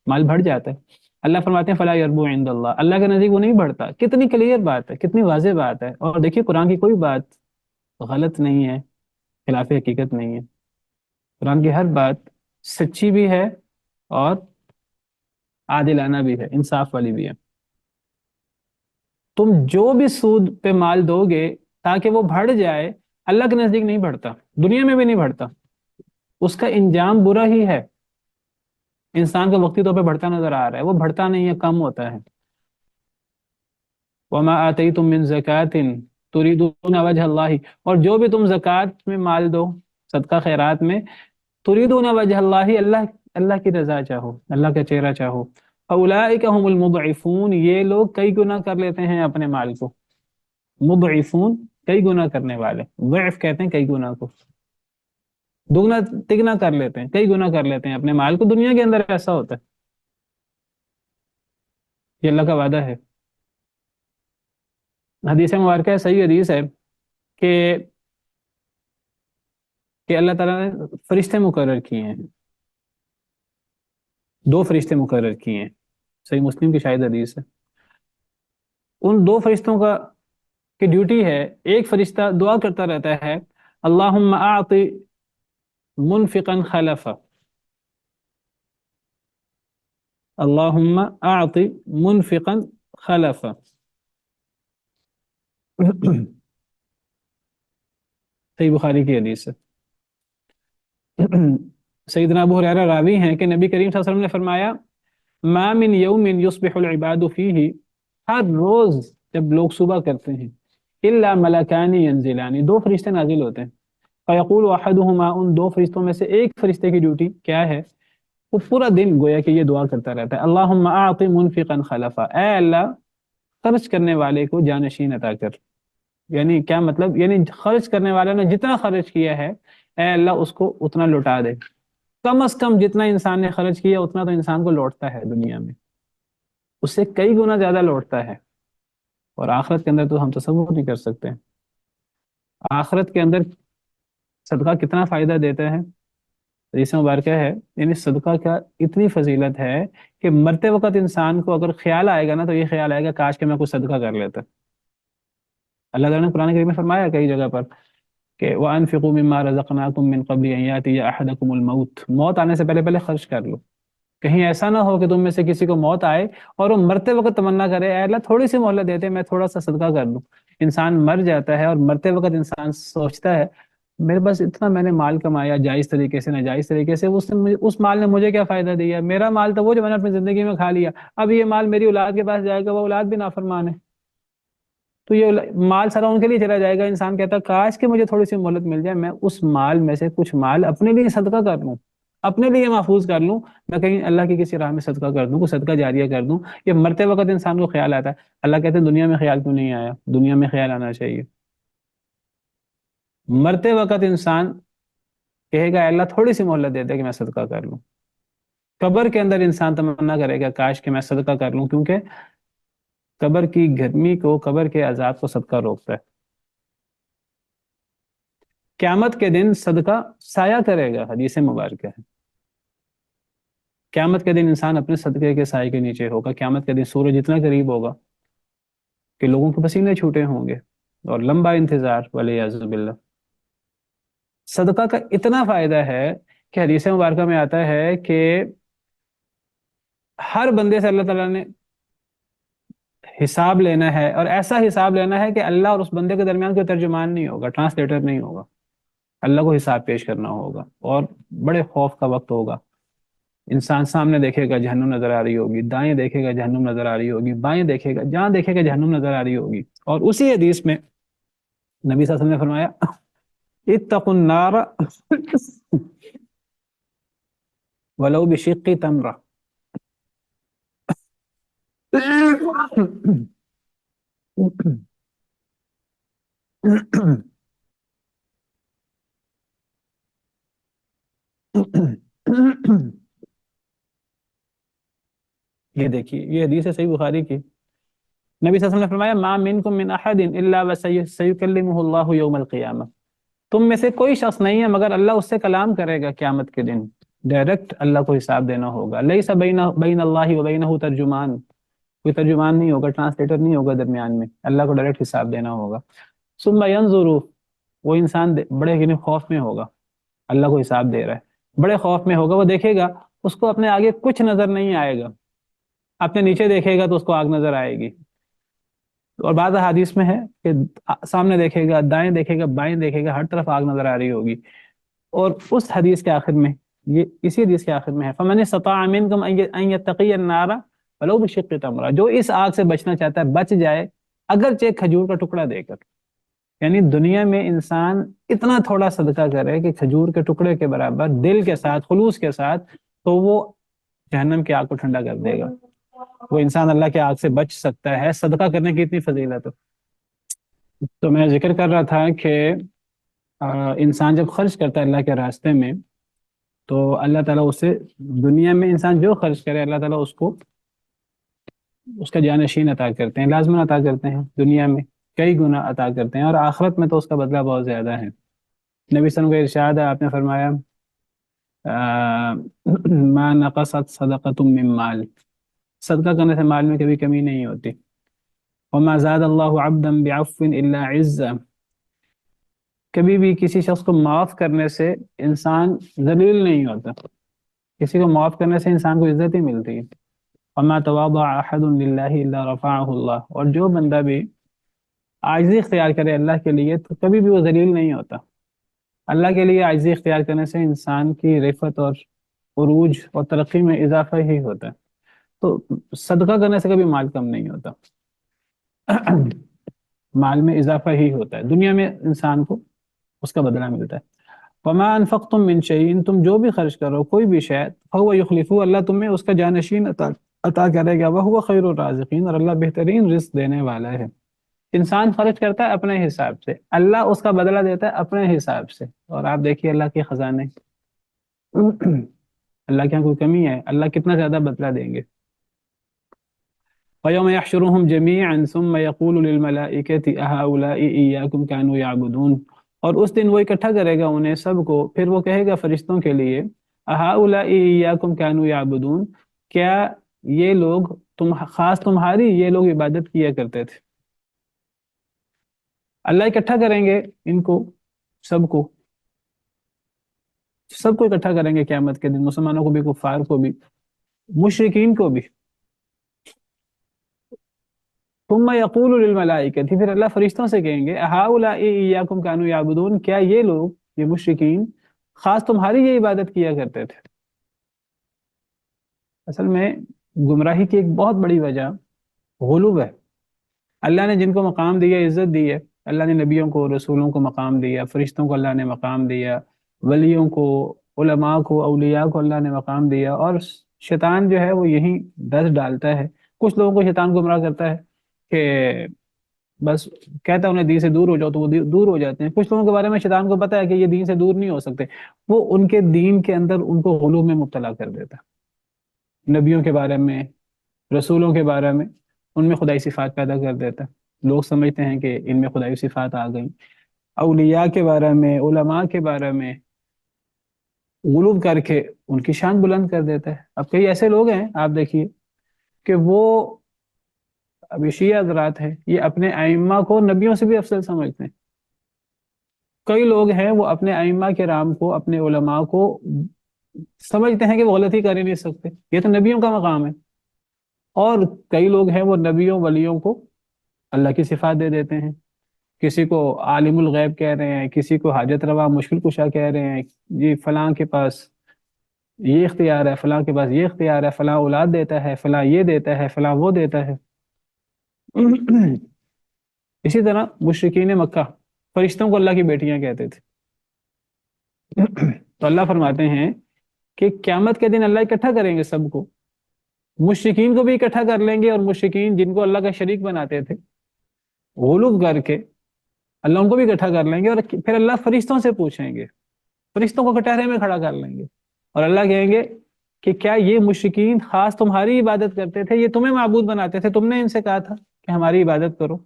مال بڑھ جاتا ہے، اللہ فرماتے ہیں فلا یربو عند اللہ، اللہ کے نزدیک وہ نہیں بڑھتا۔ کتنی کلیئر بات ہے، کتنی واضح بات ہے، اور دیکھیے قرآن کی کوئی بات غلط نہیں ہے، خلاف حقیقت نہیں ہے، قرآن کی ہر بات سچی بھی ہے اور عادلانہ بھی ہے، انصاف والی بھی ہے۔ تم جو بھی سود پہ مال دو گے تاکہ وہ بڑھ جائے، اللہ کے نزدیک نہیں بڑھتا، دنیا میں بھی نہیں بڑھتا، اس کا انجام برا ہی ہے۔ انسان کا وقتی طور پہ بڑھتا نظر آ رہا ہے، وہ بڑھتا نہیں ہے، کم ہوتا ہے۔ وَمَا آتَيْتُم مِّن زَكَاةٍ تُرِيدُونَ وَجْهَ اللَّهِ، اور جو بھی تم زکوٰۃ میں مال دو، صدقہ خیرات میں، تُرِيدُونَ وَجْهَ اللَّهِ، اللہ کی رضا چاہو، اللہ کا چہرہ چاہو، فَأُولَٰئِكَ هُمُ الْمُضْعِفُونَ، یہ لوگ کئی گنا کر لیتے ہیں اپنے مال کو۔ مضعفون کئی گنا کرنے والے، ضعف کہتے ہیں کئی گنا کو، دگنا تگنا کر لیتے ہیں، کئی گنا کر لیتے ہیں اپنے مال کو۔ دنیا کے اندر ایسا ہوتا ہے، یہ اللہ کا وعدہ ہے۔ حدیث مبارکہ ہے، صحیح حدیث ہے کہ اللہ تعالیٰ نے فرشتے مقرر کیے ہیں، دو فرشتے مقرر کیے ہیں، صحیح مسلم کی شاہد حدیث ہے۔ ان دو فرشتوں کا کی ڈیوٹی ہے، ایک فرشتہ دعا کرتا رہتا ہے اللہم اعطِ منفقا خلفا، اللہم اعط منفقا خلفا، صحیح بخاری کی حدیث ہے۔ سیدنا ابو ہریرہ راوی ہیں کہ نبی کریم صلی اللہ علیہ وسلم نے فرمایا ما من یوم یصبح العباد فیہ، ہر روز جب لوگ صبح کرتے ہیں، الا ملکان ینزلان، دو فرشتے نازل ہوتے ہیں، فیقول احدہما، ان دو فرشتوں میں سے ایک فرشتے کی ڈیوٹی کیا ہے، وہ پورا دن گویا کہ یہ دعا کرتا رہتا ہے اللہم اعط منفقا خلفا، اے اللہ خرچ کرنے والے کو جانشین عطا کر۔ یعنی کیا مطلب، یعنی خرچ کرنے والے نے جتنا خرچ کیا ہے اے اللہ اس کو اتنا لوٹا دے، کم از کم جتنا انسان نے خرچ کیا اتنا تو انسان کو لوٹتا ہے دنیا میں، اس سے کئی گنا زیادہ لوٹتا ہے، اور آخرت کے اندر تو ہم تصور نہیں کر سکتے۔ آخرت کے اندر صدقہ کتنا فائدہ دیتا ہے، حدیث مبارکہ ہے، یعنی صدقہ کا اتنی فضیلت ہے کہ مرتے وقت انسان کو اگر خیال آئے گا نا تو یہ خیال آئے گا کاش کہ میں کچھ صدقہ کر لیتا۔ اللہ تعالیٰ نے قرآن کریم میں فرمایا کئی جگہ پر کہ وَأَنفِقُوا مِمَّا رَزَقْنَاكُم مِّن قَبْلِ أَن يَأْتِيَ أَحَدَكُمُ الْمَوْتُ، موت آنے سے پہلے خرچ کر لو، کہیں ایسا نہ ہو کہ تم میں سے کسی کو موت آئے اور وہ مرتے وقت تمنا کرے اے اللہ تھوڑی سی مہلت دیتے میں تھوڑا سا صدقہ کر دوں۔ انسان مر جاتا ہے اور مرتے وقت انسان سوچتا ہے میرے پاس اتنا میں نے مال کمایا جائز طریقے سے ناجائز طریقے سے، اس مال نے مجھے کیا فائدہ دیا، میرا مال تو وہ جو میں نے اپنی زندگی میں کھا لیا، اب یہ مال میری اولاد کے پاس جائے گا، وہ اولاد بھی نافرمان ہے، تو یہ مال سارا ان کے لیے چلا جائے گا۔ انسان کہتا ہے کاش کہ مجھے تھوڑی سی مہلت مل جائے، میں اس مال میں سے کچھ مال اپنے لیے صدقہ کر لوں، اپنے لیے محفوظ کر لوں، میں کہیں اللہ کی کسی راہ میں صدقہ کر دوں، کوئی صدقہ جاریہ کر دوں۔ یہ مرتے وقت انسان کو خیال آتا ہے، اللہ کہتے ہیں دنیا میں خیال کیوں نہیں آیا، دنیا میں خیال آنا چاہیے۔ مرتے وقت انسان کہے گا اللہ تھوڑی سی مہلت دے دے کہ میں صدقہ کر لوں۔ قبر کے اندر انسان تمنا کرے گا کاش کہ میں صدقہ کر لوں، کیونکہ قبر کی گرمی کو، قبر کے عذاب کو صدقہ روکتا ہے۔ قیامت کے دن صدقہ سایہ کرے گا، حدیث مبارکہ ہے، قیامت کے دن انسان اپنے صدقے کے سائے کے نیچے ہوگا، قیامت کے دن سورج اتنا قریب ہوگا کہ لوگوں کے پسینے چھوٹے ہوں گے اور لمبا انتظار، والعیاذ باللہ۔ صدقہ کا اتنا فائدہ ہے کہ حدیث مبارکہ میں آتا ہے کہ ہر بندے سے اللہ تعالیٰ نے حساب لینا ہے، اور ایسا حساب لینا ہے کہ اللہ اور اس بندے کے درمیان کوئی ترجمان نہیں ہوگا، ٹرانسلیٹر نہیں ہوگا، اللہ کو حساب پیش کرنا ہوگا، اور بڑے خوف کا وقت ہوگا۔ انسان سامنے دیکھے گا جہنم نظر آ رہی ہوگی، دائیں دیکھے گا جہنم نظر آ رہی ہوگی، بائیں دیکھے گا، جہاں دیکھے گا جہنم نظر آ رہی ہوگی۔ اور اسی حدیث میں نبی صلی اللہ علیہ وسلم نے فرمایا اتقوا النار ولو بشق تمرہ۔ یہ دیکھیے، یہ حدیث ہے صحیح بخاری کی۔ نبی صلی اللہ علیہ وسلم نے فرمایا ما منکم من احد الا وسیکلمہ اللہ یوم القیامہ، تم میں سے کوئی شخص نہیں ہے مگر اللہ اس سے کلام کرے گا قیامت کے دن، ڈائریکٹ اللہ کو حساب دینا ہوگا۔ لیس بین اللہ و بینہ ترجمان، کوئی ترجمان نہیں ہوگا، ٹرانسلیٹر نہیں ہوگا درمیان میں، اللہ کو ڈائریکٹ حساب دینا ہوگا۔ ثم ینظر، وہ انسان بڑے یعنی خوف میں ہوگا، اللہ کو حساب دے رہا ہے، بڑے خوف میں ہوگا، وہ دیکھے گا اس کو اپنے آگے کچھ نظر نہیں آئے گا، اپنے نیچے دیکھے گا تو اس کو آگ نظر آئے گی، اور بعض حدیث میں ہے کہ سامنے دیکھے گا، دائیں دیکھے گا، بائیں دیکھے گا، ہر طرف آگ نظر آ رہی ہوگی۔ اور اس حدیث کے آخر میں، یہ اسی حدیث کے آخر میں ہے فَمَنِ اسْتَطَاعَ مِنْكُمْ أَن يَتَّقِيَ النَّارَ وَلَوْ بِشِقِّ تَمْرَةٍ، جو اس آگ سے بچنا چاہتا ہے بچ جائے اگرچہ ایک کھجور کا ٹکڑا دے کر۔ یعنی دنیا میں انسان اتنا تھوڑا صدقہ کرے کہ کھجور کے ٹکڑے کے برابر دل کے ساتھ، خلوص کے ساتھ، تو وہ جہنم کی آگ کو ٹھنڈا کر دے گا، وہ انسان اللہ کے آگ سے بچ سکتا ہے، صدقہ کرنے کی اتنی فضیلت۔ تو میں ذکر کر رہا تھا کہ انسان جب خرچ کرتا ہے اللہ کے راستے میں تو اللہ تعالیٰ اسے دنیا میں انسان جو خرچ کرے اللہ تعالیٰ اس کو اس کا جانشین عطا کرتے ہیں، لازماً عطا کرتے ہیں، دنیا میں کئی گنا عطا کرتے ہیں، اور آخرت میں تو اس کا بدلہ بہت زیادہ ہے۔ نبی صلی اللہ علیہ وسلم کا ارشاد ہے، آپ نے فرمایا ما نقصت صدقۃ من مال، صدقہ کرنے سے مال میں کبھی کمی نہیں ہوتی۔ وما زاد اللہ عبدا بعفو الا عزا، کبھی بھی کسی شخص کو معاف کرنے سے انسان ذلیل نہیں ہوتا، کسی کو معاف کرنے سے انسان کو عزت ہی ملتی ہے۔ وما تواضع احد للہ الا رفعہ اللہ، اور جو بندہ بھی عاجزی اختیار کرے اللہ کے لیے تو کبھی بھی وہ ذلیل نہیں ہوتا۔ اللہ کے لیے عاجزی اختیار کرنے سے انسان کی رفعت اور عروج اور ترقی میں اضافہ ہی ہوتا ہے۔ تو صدقہ کرنے سے کبھی مال کم نہیں ہوتا، مال میں اضافہ ہی ہوتا ہے، دنیا میں انسان کو اس کا بدلہ ملتا ہے۔ وما انفقتم من شیء، تم جو بھی خرچ کرو کوئی بھی شے، فهو یخلفہ، اللہ تمہیں اس کا جانشین عطا کرے گا، وہو خیر الرازقین، اور اللہ بہترین رزق دینے والا ہے۔ انسان خرچ کرتا ہے اپنے حساب سے، اللہ اس کا بدلہ دیتا ہے اپنے حساب سے، اور آپ دیکھیے اللہ کے خزانے، اللہ کے یہاں کوئی کمی ہے؟ اللہ کتنا زیادہ بدلہ دیں گے۔ وَيَوْمَ يَحْشُرُهُمْ جَمِيعًا ثُمَّ يَقُولُ لِلْمَلَائِكَةِ أَهَؤُلَاءِ إِيَّاكُمْ كَانُوا يَعْبُدُونَ، اور اس دن وہ اکٹھا کرے گا انہیں سب کو، پھر وہ کہے گا فرشتوں کے لیے أَهَؤُلَاءِ إِيَّاكُمْ كَانُوا يَعْبُدُونَ، کیا یہ لوگ خاص تمہاری یہ لوگ عبادت کیا کرتے تھے؟ اللہ اکٹھا کریں گے ان کو، سب کو اکٹھا کریں گے قیامت کے دن، مسلمانوں کو بھی، کفار کو بھی، مشرکین کو بھی۔ ثم یقول للملائکۃ، پھر اللہ فرشتوں سے کہیں گے اہؤلاء ایاکم کانوا یعبدون، کیا یہ لوگ، یہ مشرکین خاص تمہاری یہ عبادت کیا کرتے تھے؟ اصل میں گمراہی کی ایک بہت بڑی وجہ غلو ہے۔ اللہ نے جن کو مقام دیا، عزت دی ہے، اللہ نے نبیوں کو، رسولوں کو مقام دیا، فرشتوں کو اللہ نے مقام دیا، ولیوں کو، علماء کو، اولیاء کو اللہ نے مقام دیا، اور شیطان جو ہے وہ یہی دس ڈالتا ہے۔ کچھ لوگوں کو شیطان گمراہ کرتا ہے کہ بس کہتا ہے انہیں دین سے دور ہو جاؤ تو وہ دور ہو جاتے ہیں۔ کچھ لوگوں کے بارے میں شیطان کو پتہ ہے کہ یہ دین سے دور نہیں ہو سکتے، وہ ان کے دین کے اندر ان کو غلو میں مبتلا کر دیتا ہے، نبیوں کے بارے میں، رسولوں کے بارے میں ان میں خدائی صفات پیدا کر دیتا ہے، لوگ سمجھتے ہیں کہ ان میں خدائی صفات آ گئیں۔ اولیاء کے بارے میں، علماء کے بارے میں غلو کر کے ان کی شان بلند کر دیتا ہے۔ اب کئی ایسے لوگ ہیں آپ دیکھیے کہ وہ، اب یہ شیعہ حضرات ہیں، یہ اپنے ائمہ کو نبیوں سے بھی افضل سمجھتے ہیں۔ کئی لوگ ہیں وہ اپنے ائمہ کرام کو، اپنے علماء کو سمجھتے ہیں کہ وہ غلطی کر ہی نہیں سکتے، یہ تو نبیوں کا مقام ہے۔ اور کئی لوگ ہیں وہ نبیوں ولیوں کو اللہ کی صفات دے دیتے ہیں، کسی کو عالم الغیب کہہ رہے ہیں، کسی کو حاجت روا مشکل کشا کہہ رہے ہیں، جی فلاں کے پاس یہ اختیار ہے، فلاں کے پاس یہ اختیار ہے، فلاں اولاد دیتا ہے، فلاں یہ دیتا ہے، فلاں وہ دیتا ہے۔ اسی طرح مشرکین مکہ فرشتوں کو اللہ کی بیٹیاں کہتے تھے۔ تو اللہ فرماتے ہیں کہ قیامت کے دن اللہ اکٹھا کریں گے سب کو، مشرکین کو بھی اکٹھا کر لیں گے، اور مشرکین جن کو اللہ کا شریک بناتے تھے غلو کر کے اللہ ان کو بھی اکٹھا کر لیں گے، اور پھر اللہ فرشتوں سے پوچھیں گے، فرشتوں کو کٹہرے میں کھڑا کر لیں گے، اور اللہ کہیں گے کہ کیا یہ مشرکین خاص تمہاری عبادت کرتے تھے، یہ تمہیں معبود بناتے تھے، تم نے ان سے کہا تھا کہ ہماری عبادت کرو؟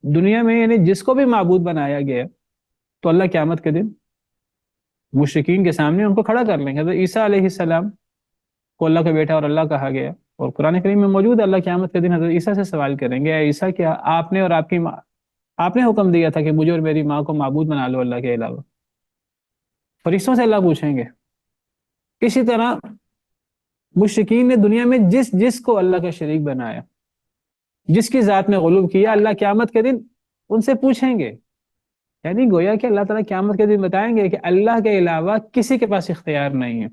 دنیا میں یعنی جس کو بھی معبود بنایا گیا تو اللہ قیامت کے دن مشرکین کے سامنے ان کو کھڑا کر لیں گے۔ حضرت عیسیٰ علیہ السلام کو اللہ کا بیٹا اور اللہ کہا گیا، اور قرآن کریم میں موجود ہے، اللہ قیامت کے دن حضرت عیسیٰ سے سوال کریں گے، اے عیسیٰ کیا آپ نے اور آپ کی ماں، آپ نے حکم دیا تھا کہ مجھے اور میری ماں کو معبود بنا لو اللہ کے علاوہ؟ فرشتوں سے اللہ پوچھیں گے۔ اسی طرح مشرکین نے دنیا میں جس جس کو اللہ کا شریک بنایا، جس کی ذات میں غلو کیا، اللہ قیامت کے دن ان سے پوچھیں گے۔ یعنی گویا کہ اللہ تعالیٰ قیامت کے دن بتائیں گے کہ اللہ کے علاوہ کسی کے پاس اختیار نہیں ہے،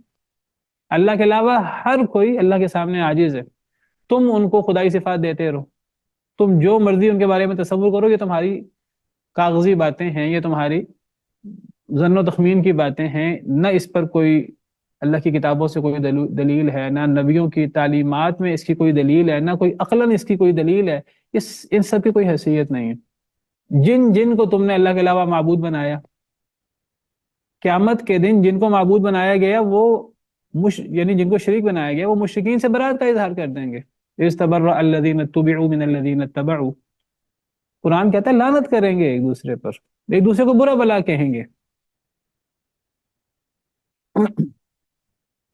اللہ کے علاوہ ہر کوئی اللہ کے سامنے عاجز ہے، تم ان کو خدائی صفات دیتے رہو، تم جو مرضی ان کے بارے میں تصور کرو، یہ تمہاری کاغذی باتیں ہیں، یہ تمہاری ظن و تخمین کی باتیں ہیں، نہ اس پر کوئی اللہ کی کتابوں سے کوئی دلیل ہے، نہ نبیوں کی تعلیمات میں اس کی کوئی دلیل ہے، نہ کوئی عقلاً اس کی کوئی دلیل ہے، ان سب کی کوئی حیثیت نہیں ہے۔ جن جن کو تم نے اللہ کے علاوہ معبود بنایا، قیامت کے دن جن کو معبود بنایا گیا وہ یعنی جن کو شریک بنایا گیا وہ مشرکین سے برات کا اظہار کر دیں گے۔ استبرأ الذین اتبعوا من الذین اتبعوا، قرآن کہتا ہے لعنت کریں گے ایک دوسرے پر، ایک دوسرے کو برا بلا کہیں گے۔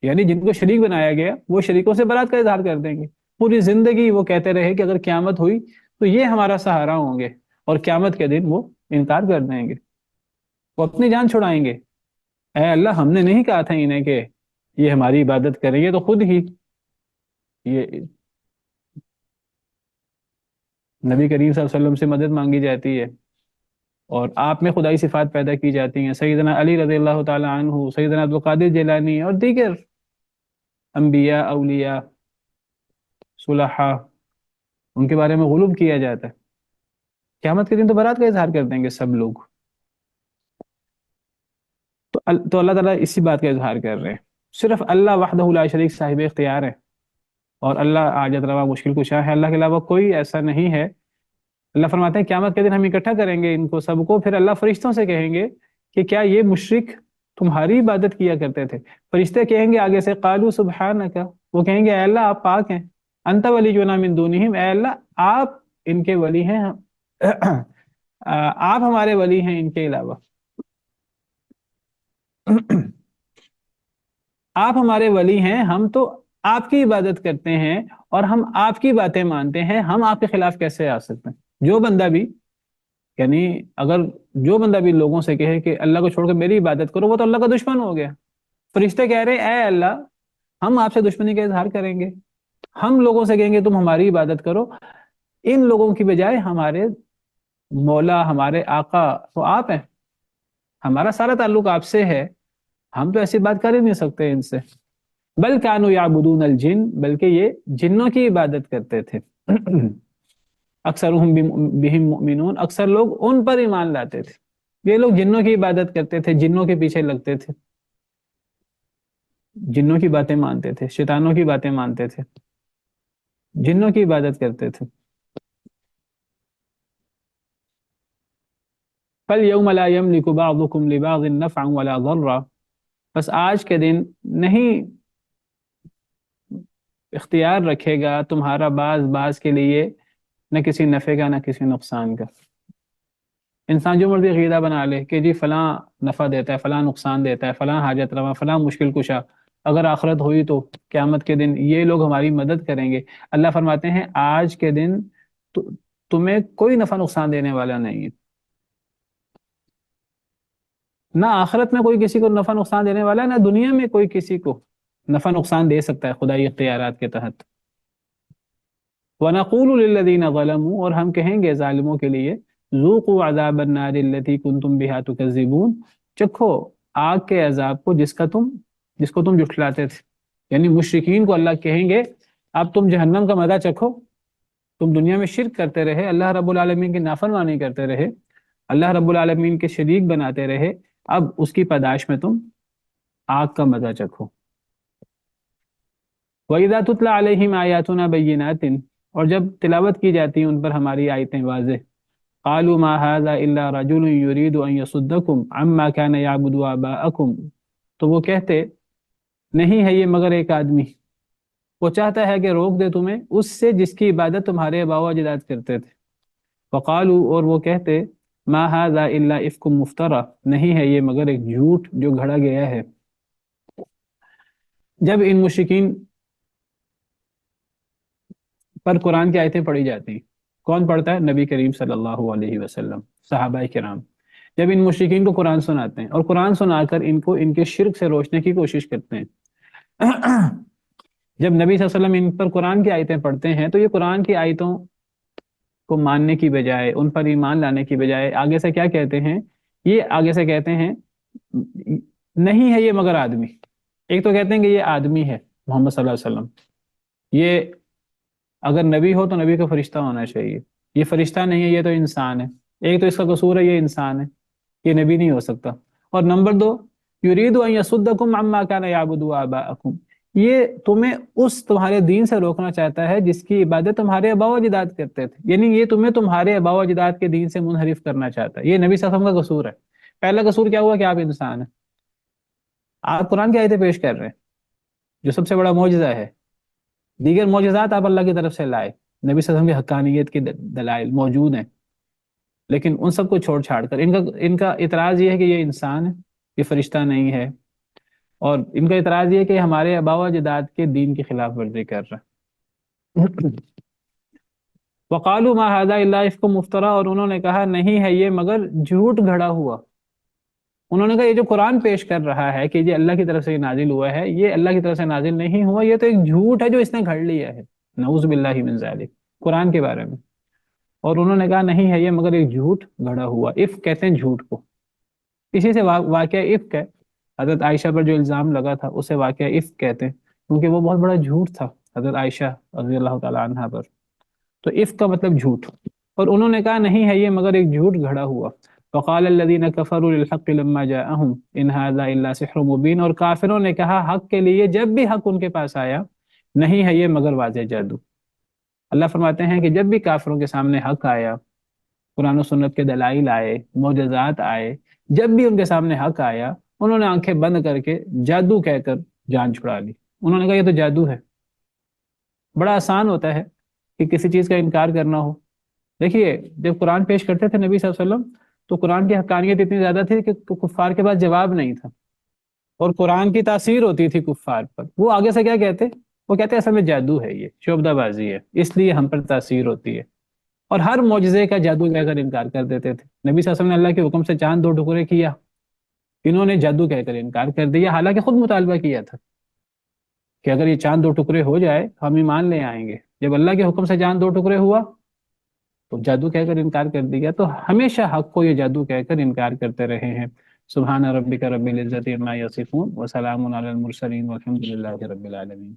یعنی جن کو شریک بنایا گیا وہ شریکوں سے برات کا اظہار کر دیں گے، پوری زندگی وہ کہتے رہے کہ اگر قیامت ہوئی تو یہ ہمارا سہارا ہوں گے، اور قیامت کے دن وہ انکار کر دیں گے، وہ اپنی جان چھڑائیں گے۔ اے اللہ ہم نے نہیں کہا تھا انہیں کہ یہ ہماری عبادت کریں گے، تو خود ہی یہ نبی کریم صلی اللہ علیہ وسلم سے مدد مانگی جاتی ہے، اور آپ میں خدائی صفات پیدا کی جاتی ہیں، سیدنا علی رضی اللہ تعالی عنہ، سیدنا عبدالقادر جیلانی اور دیگر انبیاء، اولیاء، صلحاء، ان کے بارے میں غلو کیا جاتا ہے۔ قیامت کے دن تو برات کا اظہار کر دیں گے سب لوگ۔ تو اللہ تعالیٰ اسی بات کا اظہار کر رہے ہیں، صرف اللہ وحدہ لا شریک صاحب اختیار ہے، اور اللہ حاجت روا مشکل کشا ہے، اللہ کے علاوہ کوئی ایسا نہیں ہے۔ اللہ فرماتے ہیں قیامت کے دن ہم اکٹھا کریں گے ان کو سب کو، پھر اللہ فرشتوں سے کہیں گے کہ کیا یہ مشرک تمہاری عبادت کیا کرتے تھے؟ فرشتے کہیں گے آگے سے قالوا سبحانک، وہ کہیں گے اے اللہ آپ پاک ہیں، انت ولینا من دونہم، اے اللہ آپ ان کے ولی ہیں، آپ ہمارے ولی ہیں ان کے علاوہ، آپ ہمارے ولی ہیں، ہم تو آپ کی عبادت کرتے ہیں اور ہم آپ کی باتیں مانتے ہیں، ہم آپ کے خلاف کیسے آ سکتے ہیں؟ جو بندہ بھی یعنی اگر جو بندہ بھی لوگوں سے کہے کہ اللہ کو چھوڑ کر میری عبادت کرو، وہ تو اللہ کا دشمن ہو گیا۔ فرشتے کہہ رہے اے اللہ ہم آپ سے دشمنی کا اظہار کریں گے، ہم لوگوں سے کہیں گے تم ہماری عبادت کرو، ان لوگوں کی بجائے ہمارے مولا، ہمارے آقا تو آپ ہیں، ہمارا سارا تعلق آپ سے ہے، ہم تو ایسی بات کر ہی نہیں سکتے ان سے۔ بل کانوا یعبدون الجن، بلکہ یہ جنوں کی عبادت کرتے تھے۔ اکثرهم بہم مؤمنون، اکثر لوگ ان پر ایمان لاتے تھے۔ یہ لوگ جنوں کی عبادت کرتے تھے، جنوں کے پیچھے لگتے تھے، جنوں کی باتیں مانتے تھے، شیطانوں کی باتیں مانتے تھے، جنوں کی عبادت کرتے تھے۔ فَالْيَوْمَ لَا يَمْلِكُ بَعْضُكُمْ لِبَعْضٍ نَفْعًا وَلَا ضَرًّا، بس آج کے دن نہیں اختیار رکھے گا تمہارا بعض کے لیے نہ کسی نفع کا نہ کسی نقصان کا۔ انسان جو مرضی عقیدہ بنا لے کہ جی فلاں نفع دیتا ہے، فلاں نقصان دیتا ہے، فلاں حاجت روا، فلاں مشکل کشا، اگر آخرت ہوئی تو قیامت کے دن یہ لوگ ہماری مدد کریں گے۔ اللہ فرماتے ہیں آج کے دن تمہیں کوئی نفع نقصان دینے والا نہیں ہے، نہ آخرت میں کوئی کسی کو نفع نقصان دینے والا ہے، نہ دنیا میں کوئی کسی کو نفع نقصان دے سکتا ہے خدائی اختیارات کے تحت۔ وَنَقُولُ لِلَّذِينَ ظَلَمُوا، اور ہم کہیں گے ظالموں کے لیے، ذُوقُوا عَذَابَ النَّارِ الَّتِي كُنتُم بِهَا تُكَذِّبُونَ، چکھو آگ کے عذاب کو جس کو تم جھٹلاتے تھے. یعنی مشرکین کو اللہ کہیں گے اب تم جہنم کا مزہ چکھو، تم دنیا میں شرک کرتے رہے، اللہ رب العالمین کی نافرمانی کرتے رہے، اللہ رب العالمین کے شریک بناتے رہے، اب اس کی پاداش میں تم آگ کا مزہ چکھو. وَإِذَا تُتْلَى عَلَيْهِمْ آيَاتُنَا بَيِّنَاتٍ، اور جب تلاوت کی جاتی ہیں ان پر ہماری آیتیں واضح، قَالُوا مَا هَذَا إِلَّا رَجُلٌ يُرِيدُ أَن يَصُدَّكُمْ عَمَّا كَانَ يَعْبُدُ آبَاءَكُمْ، تو وہ کہتے نہیں ہے یہ مگر ایک آدمی، وہ چاہتا ہے کہ روک دے تمہیں اس سے جس کی عبادت تمہارے آباء و اجداد کرتے تھے. وقالوا، اور وہ کہتے ما هذا الا افک مفترا، نہیں ہے یہ مگر ایک جھوٹ جو گھڑا گیا ہے. جب ان مشرکین پر قرآن کی آیتیں پڑھی جاتی ہیں، کون پڑھتا ہے؟ نبی کریم صلی اللہ علیہ وسلم، صحابہ کرام. جب ان مشرکین کو قرآن سناتے ہیں اور قرآن سنا کر ان کو ان کے شرک سے روکنے کی کوشش کرتے ہیں، جب نبی صلی اللہ علیہ وسلم ان پر قرآن کی آیتیں پڑھتے ہیں تو یہ قرآن کی آیتوں کو ماننے کی بجائے، ان پر ایمان لانے کی بجائے آگے سے کیا کہتے ہیں؟ یہ آگے سے کہتے ہیں نہیں ہے یہ مگر آدمی. ایک تو کہتے ہیں کہ یہ آدمی ہے محمد صلی اللہ علیہ وسلم، یہ اگر نبی ہو تو نبی کا فرشتہ ہونا چاہیے، یہ فرشتہ نہیں ہے یہ تو انسان ہے. ایک تو اس کا قصور ہے یہ انسان ہے، یہ نبی نہیں ہو سکتا. اور نمبر دو، یرید ان یصدکم عما کان یعبد آباءکم، یہ تمہیں اس تمہارے دین سے روکنا چاہتا ہے جس کی عبادت تمہارے آباء و اجداد کرتے تھے. یعنی یہ تمہیں تمہارے آباء و اجداد کے دین سے منحرف کرنا چاہتا ہے. یہ نبی صلی اللہ علیہ وسلم کا قصور ہے. پہلا قصور کیا ہوا کہ آپ انسان ہیں، آپ قرآن کی آیتیں پیش کر رہے ہیں جو سب سے بڑا معجزہ ہے. دیگر معجزات آپ اللہ کی طرف سے لائے، نبی صلی اللہ علیہ وسلم کی حقانیت کے دلائل موجود ہیں، لیکن ان سب کو چھوڑ چھاڑ کر ان کا اعتراض یہ ہے کہ یہ انسان ہے، یہ فرشتہ نہیں ہے. اور ان کا اعتراض یہ ہے کہ ہمارے آباء و اجداد کے دین کی خلاف ورزی کر رہا ہے. وقالوا ما هذا الا افک مفترا، اور انہوں نے کہا نہیں ہے یہ مگر جھوٹ گھڑا ہوا. انہوں نے کہا یہ جو قرآن پیش کر رہا ہے کہ یہ اللہ کی طرف سے نازل ہوا ہے، یہ اللہ کی طرف سے نازل نہیں ہوا، یہ تو ایک جھوٹ ہے جو اس نے گھڑ لیا ہے. نعوذ باللہ من ذالک، قرآن کے بارے میں. اور انہوں نے کہا نہیں ہے یہ مگر ایک جھوٹ گھڑا ہوا. افک کہتے ہیں جھوٹ کو، اسی سے واقعہ افک ہے. حضرت عائشہ پر جو الزام لگا تھا اسے واقعہ افک کہتے ہیں، کیونکہ وہ بہت بڑا جھوٹ تھا حضرت عائشہ رضی اللہ تعالیٰ عنہ پر. تو افک کا مطلب جھوٹ. اور انہوں نے کہا نہیں ہے یہ مگر ایک جھوٹ گھڑا ہوا. وقال الذين كفروا للحق لما جاءهم ان هذا الا سحر مبين، اور کافروں نے کہا حق کے لیے جب بھی حق ان کے پاس آیا، نہیں ہے یہ مگر واضح جادو. اللہ فرماتے ہیں کہ جب بھی کافروں کے سامنے حق آیا، قرآن و سنت کے دلائل آئے، معجزات آئے، جب بھی ان کے سامنے حق آیا انہوں نے آنکھیں بند کر کے جادو کہہ کر جان چھڑا لی. انہوں نے کہا یہ تو جادو ہے. بڑا آسان ہوتا ہے کہ کسی چیز کا انکار کرنا ہو. دیکھیے جب قرآن پیش کرتے تھے نبی صلی اللہ علیہ وسلم تو قرآن کی حقانیت اتنی زیادہ تھی کہ کفار کے پاس جواب نہیں تھا، اور قرآن کی تاثیر ہوتی تھی کفار پر. وہ آگے سے کیا کہتے؟ وہ کہتے اصل میں جادو ہے، یہ شعبدہ بازی ہے، اس لیے ہم پر تاثیر ہوتی ہے. اور ہر معجزے کا جادو کہہ کر انکار کر دیتے تھے. نبی صلی اللہ علیہ وسلم نے اللہ کے حکم سے چاند 2 ٹکڑے کیا، انہوں نے جادو کہہ کر انکار کر دیا، حالانکہ خود مطالبہ کیا تھا کہ اگر یہ چاند 2 ٹکڑے ہو جائے ہم ایمان لے آئیں گے. جب اللہ کے حکم سے چاند 2 ٹکڑے ہوا تو جادو کہہ کر انکار کر دیا. تو ہمیشہ حق کو یہ جادو کہہ کر انکار کرتے رہے ہیں. سبحان ربک رب العزت عما یصفون وسلام علی المرسلین والحمد للہ رب العالمین.